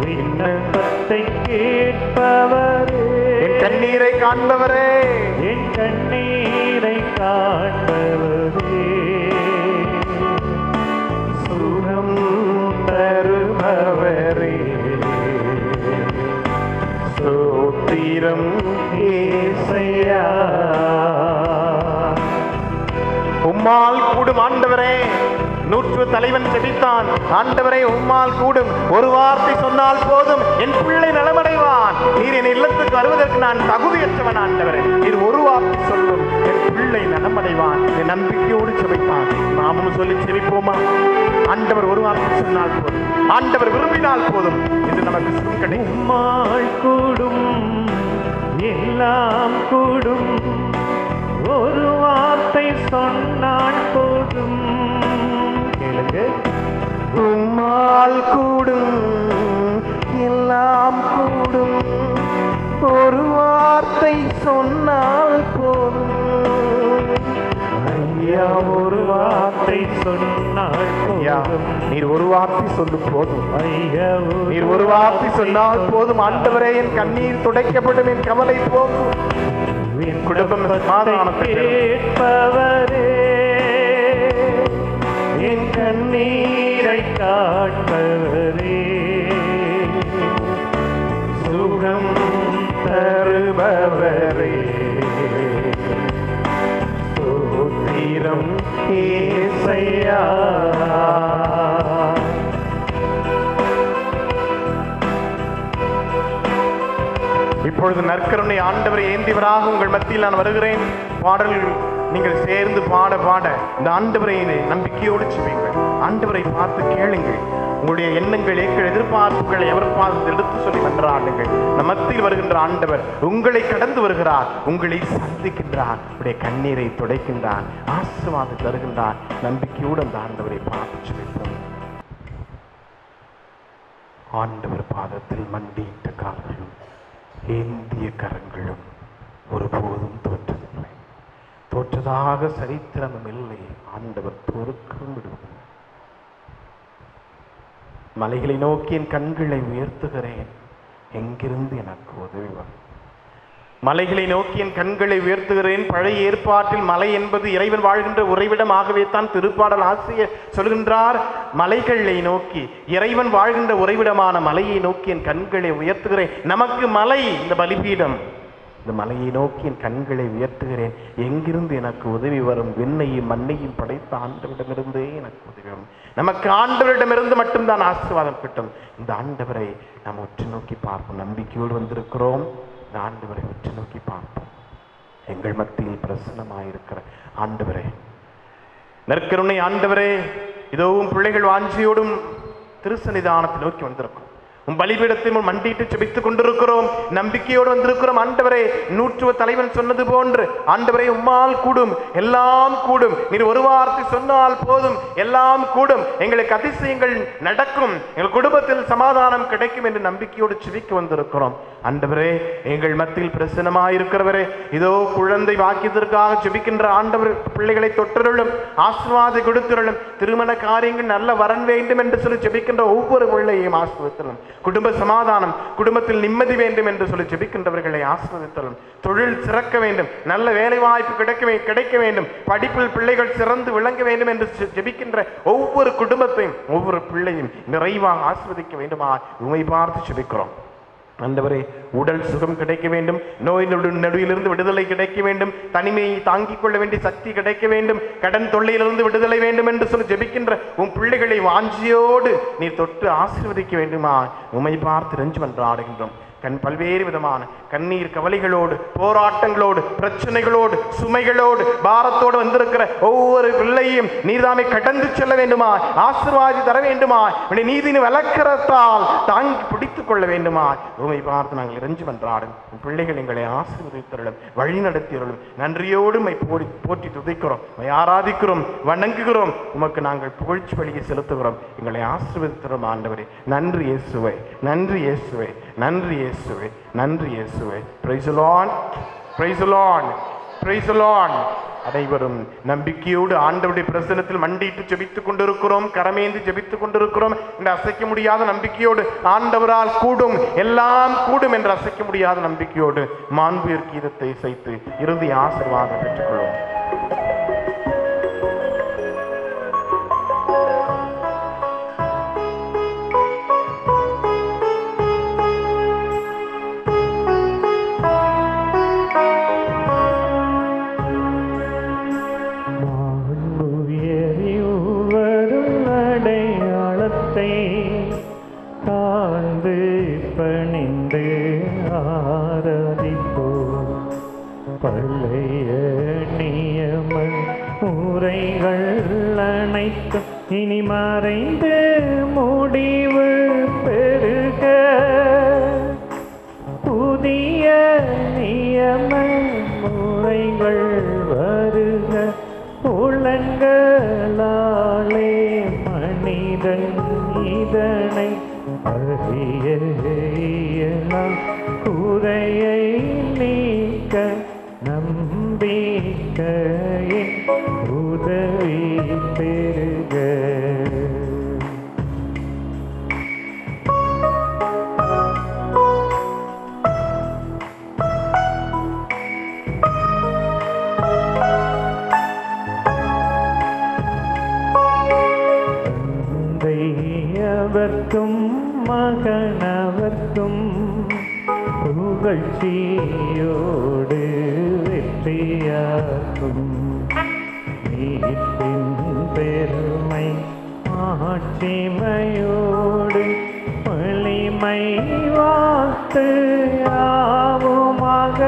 விண்ணப்பத்தை கேட்பவரே என் கண்ணீரை காண்பவரே என் கண்ணீரை காண்பவரே சுகம் தருபவரே ஸ்தோத்திரம் இயேசையா. உம்மால் கூடும் ஆண்டவரே. 100 தலைவன் செபித்தான். ஆண்டவரே உம்மால் கூடும், ஒரு வார்த்தை சொன்னால் போதும் என் பிள்ளை நலமடைவான். நீர் என் இல்லத்துக்கு வருவதற்கு நான் தகுதியற்றவன் ஆண்டவரே. நீர் ஒரு வார்த்தை சொல்லும் என் பிள்ளை நலமடைவான். என் நம்பிக்கையோடு செபித்தான். நாமும் சொல்லி செபிப்போமா? ஆண்டவர் ஒரு வார்த்தை சொன்னால் போதும், ஆண்டவர் விரும்பினால் போதும் என்று நமக்கு சுகம் கிடைக்கும். உம்மால் கூடும் எல்லாம் கூடும், ஒரு வார்த்தை சொன்னால் போதும். கேளுங்க. உம்மால் கூடும் எல்லாம் கூடும், ஒரு வார்த்தை சொன்னால் போதும். ஐயா ஒரு வார்த்தை சொன்னால் ஐயா, போதும். நீர் ஒரு வார்த்தை சொல்லு போதும். ஐயா நீர் ஒரு வார்த்தை சொன்னால் போதும். ஆண்டவரே என் கண்ணீர் துடைக்கப்படும், என் கவலை போகும், என் குடும்பம் சமாதானத்தை பெறும். கேட்பவரே என் கண்ணீரை காண்பவரே சுகம் தருபவரே ஸ்தோத்திரம் இயேசையா. இப்பொழுது நற்கருணை ஆண்டவரை ஏந்தியவராக உங்கள் மத்தியில் நான் வருகிறேன். பாடல்கள் நீங்கள் சேர்ந்து பாட பாட இந்த ஆண்டவரை நம்பிக்கையோடு செய்வீங்கள். ஆண்டவரை பார்த்து கேளுங்கள். உங்களுடைய எண்ணங்கள், ஏக்கள், எதிர்பார்ப்புகளை எவர் பார்த்து எடுத்து சொல்லி மன்றாடுங்கள். நம் மத்தியில் வருகின்ற ஆண்டவர் உங்களை கடந்து வருகிறார், உங்களை சந்திக்கின்றார், உடைய கண்ணீரை துடைக்கின்றார், ஆசீர்வாதம் தருகின்றார். நம்பிக்கையோடு அந்த ஆண்டவரை பார்த்து சொல்லிப்போம். ஆண்டவர் பாதத்தில் மண்டியிட்ட கால்களும் ஏந்திய கரங்களும் ஒருபோதும் தோற்றதில்லை, தோற்றதாக சரித்திரமும் இல்லை. ஆண்டவர் தோற்கும் விடுவதில்லை. மலைகளை நோக்கி என் கண்களை உயர்த்துகிறேன், எங்கிருந்து எனக்கு உதவி வரும்? மலைகளை நோக்கி என் கண்களை உயர்த்துகிறேன். பழைய ஏற்பாட்டில் மலை என்பது இறைவன் வாழ்கின்ற உறைவிடமாகவே தான் திருப்பாடல் ஆசிரியர் சொல்கின்றார். மலைகளை நோக்கி, இறைவன் வாழ்கின்ற உறைவிடமான மலையை நோக்கி என் கண்களை உயர்த்துகிறேன். நமக்கு மலை இந்த பலிபீடம். இந்த மலையை நோக்கி என் கண்களை உயர்த்துகிறேன், எங்கிருந்து எனக்கு உதவி வரும்? விண்ணையும் மண்ணையும் படைத்த ஆண்டவரிடமிருந்தே எனக்கு உதவி வரும். நமக்கு ஆண்டவரிடமிருந்து மட்டும்தான் ஆசீர்வாதம் கிட்டும். இந்த ஆண்டவரை நாம் உற்று நோக்கி பார்ப்போம். நம்பிக்கையோடு வந்திருக்கிறோம். இந்த ஆண்டவரை உற்று நோக்கி பார்ப்போம். எங்கள் மத்தியில் பிரசன்னமாயிருக்கிற ஆண்டவரே, நற்கருணை ஆண்டவரே, இதோவும் பிள்ளைகள் வாஞ்சியோடும் திருசன்னிதானத்தை நோக்கி வந்திருக்கிறோம். உம் பலிபீடத்தில் மண்டிட்டு செபித்துக் கொண்டிருக்கிறோம். நம்பிக்கையோடு வந்திருக்கிறோம். ஆண்டவரே, 100 தலைவன் சொன்னது போன்று ஆண்டவரே உம்மால் கூடும், எல்லாம் கூடும். நீர் ஒரு வார்த்தை சொன்னால் போதும், எல்லாம் கூடும். எங்களுக்கு அதிசயங்கள் நடக்கும், எங்கள் குடும்பத்தில் சமாதானம் கிடைக்கும் என்று நம்பிக்கையோடு செபிக்க வந்திருக்கிறோம். ஆண்டவரே, எங்கள் மத்தியில் பிரசன்னமாயிருக்கிறவரே, இதோ குழந்தை வாக்கியத்திற்காக செபிக்கின்ற ஆண்டவர் பிள்ளைகளை தொற்றருளும், ஆசீர்வாதம் கொடுத்துருளும். திருமண காரியங்கள் நல்ல வரன் வேண்டும் என்று சொல்லி செபிக்கின்ற ஒவ்வொரு பிள்ளையையும் ஆசீர்வதித்தலும். குடும்ப சமாதானம், குடும்பத்தில் நிம்மதி வேண்டும் என்று சொல்லி ஜெபிக்கின்றவர்களை ஆசீர்வதித்தலும். தொழில் சிறக்க வேண்டும், நல்ல வேலை வாய்ப்பு கிடைக்க வேண்டும், படிப்பில் பிள்ளைகள் சிறந்து விளங்க வேண்டும் என்று ஜெபிக்கின்ற ஒவ்வொரு குடும்பத்தையும் ஒவ்வொரு பிள்ளையும் நிறைவாக ஆசீர்வதிக்க வேண்டுமா உம்மை பார்த்து ஜெபிக்கிறோம். ஆண்டவரே, உடல் சுகம் கிடைக்க வேண்டும், நோய் நடுவிலிருந்து விடுதலை கிடைக்க வேண்டும், தனிமையை தாங்கிக் கொள்ள வேண்டிய சக்தி கிடைக்க வேண்டும், கடன் தொல்லையிலிருந்து விடுதலை வேண்டும் என்று சொல்லி ஜெபிக்கின்ற உன் பிள்ளைகளை வாஞ்சியோடு நீ தொட்டு ஆசீர்வதிக்க வேண்டுமா உம்மை பார்த்து நெஞ்சு மன்றாடுகின்றோம். பல்வேறு விதமான கண்ணீர் கவலைகளோடு, போராட்டங்களோடு, பிரச்சனைகளோடு, சுமைகளோடு, பாரத்தோடு வந்திருக்கிற ஒவ்வொரு பிள்ளையும் நீதாமே கடந்து செல்ல வேண்டுமா, ஆசீர்வாதி தர வேண்டுமா, நீதின் விளக்கரத்தால் தாங்கி பிடித்துக் கொள்ள வேண்டுமா உம்மை பார்த்து நாங்கள் இறைஞ்சி மன்றாடும். பிள்ளைகள் எங்களை ஆசீர்வதித்தருளும், வழி நடத்தியருளும். நன்றியோடு போற்றி துதிக்கிறோம், ஆராதிக்கிறோம், வணங்குகிறோம். உமக்கு நாங்கள் புகழ்ச்சி வழியை செலுத்துகிறோம். எங்களை ஆசீர்வதித்தரும் ஆண்டவரே. நன்றி இயேசுவே, நன்றி இயேசுவே, நன்றி இயேசுவே, நன்றி இயேசுவே. Praise the Lord, praise the Lord, praise the Lord. அனைவரும் நம்பிக்கையோடு ஆண்டவருடைய பிரசன்னத்தில் மண்டிட்டு ஜெபித்துக் கொண்டிருக்கிறோம், கரமேந்தி ஜெபித்துக் கொண்டிருக்கிறோம். இந்த அசைக்க முடியாத நம்பிக்கையோடு ஆண்டவரால் கூடும், எல்லாம் கூடும் என்று அசைக்க முடியாத நம்பிக்கையோடு மாண்புயர் கீதத்தை இசைத்து இறுதி ஆசீர்வாதம் பெற்றுக்கொள்வோம். தாழ்ந்து பணிந்து ஆராதிப்போ பழைய நியம முறைகள் அனைத்தும் இனி மறைந்து முடிவு பெருக புதிய நியம முறைகள் வருக உலங்களாலே மனிதன் இதனை அறியலாம் குறையை நீக்க நம்பிக்கையின் உதவி பெருக. அவர்க்கும் மகனவர்க்கும் புகழ்ச்சியோடு வெற்றியாகும் மீட்பின் பெருமை ஆட்சிமையோடு வலிமை வாழ்த்து யாவுமாக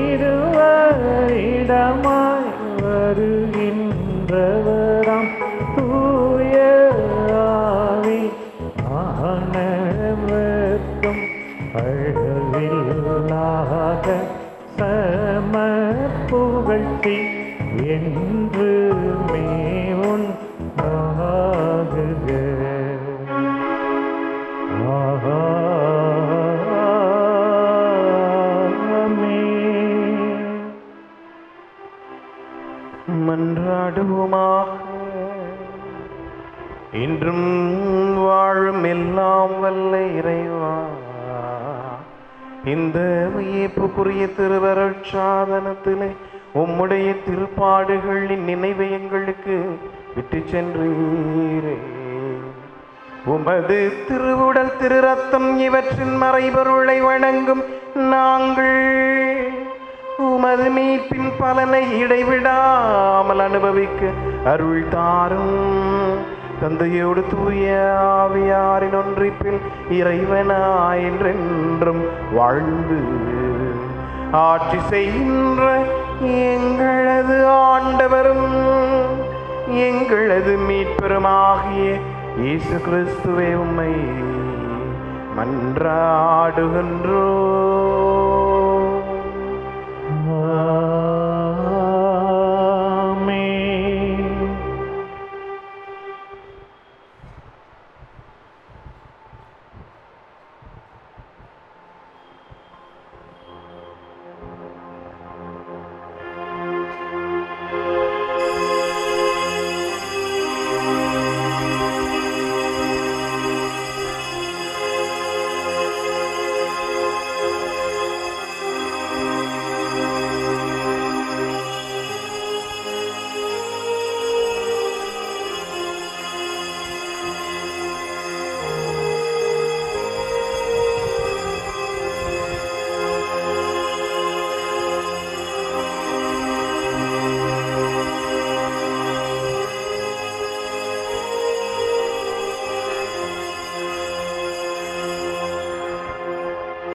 இருவரிடமாய் வருகின்றவராம் தூய ஆவி ஆனவர்க்கும் அழவில்லாத சம புகழ்ச்சி என்று மேவுன் ஆகுக. மன்றாடுவோமாக. இன்றும் வாழும் எல்லாம் வல்ல இறைவா, இந்த வியப்புக்குரிய திருவருட்சாதனத்திலே உம்முடைய திருப்பாடுகளின் நினைவை எங்களுக்கு விட்டு சென்றீரே. உமது திருவுடல் திரு ரத்தம் இவற்றின் மறைபொருளை வணங்கும் நாங்கள் உமது மீட்பின் பலனை இடைவிடாமல் அனுபவிக்க அருள் தாரும். தந்தையோடு தூய ஆவியாரின் ஒன்றிப்பில் இறைவனாய் என்றென்றும் வாழ்ந்து ஆட்சி செய்கின்ற எங்களது ஆண்டவரும் எங்களது மீட்பெருமாகிய இயேசு கிறிஸ்துவே உம்மை மன்றாடுகின்றோம்.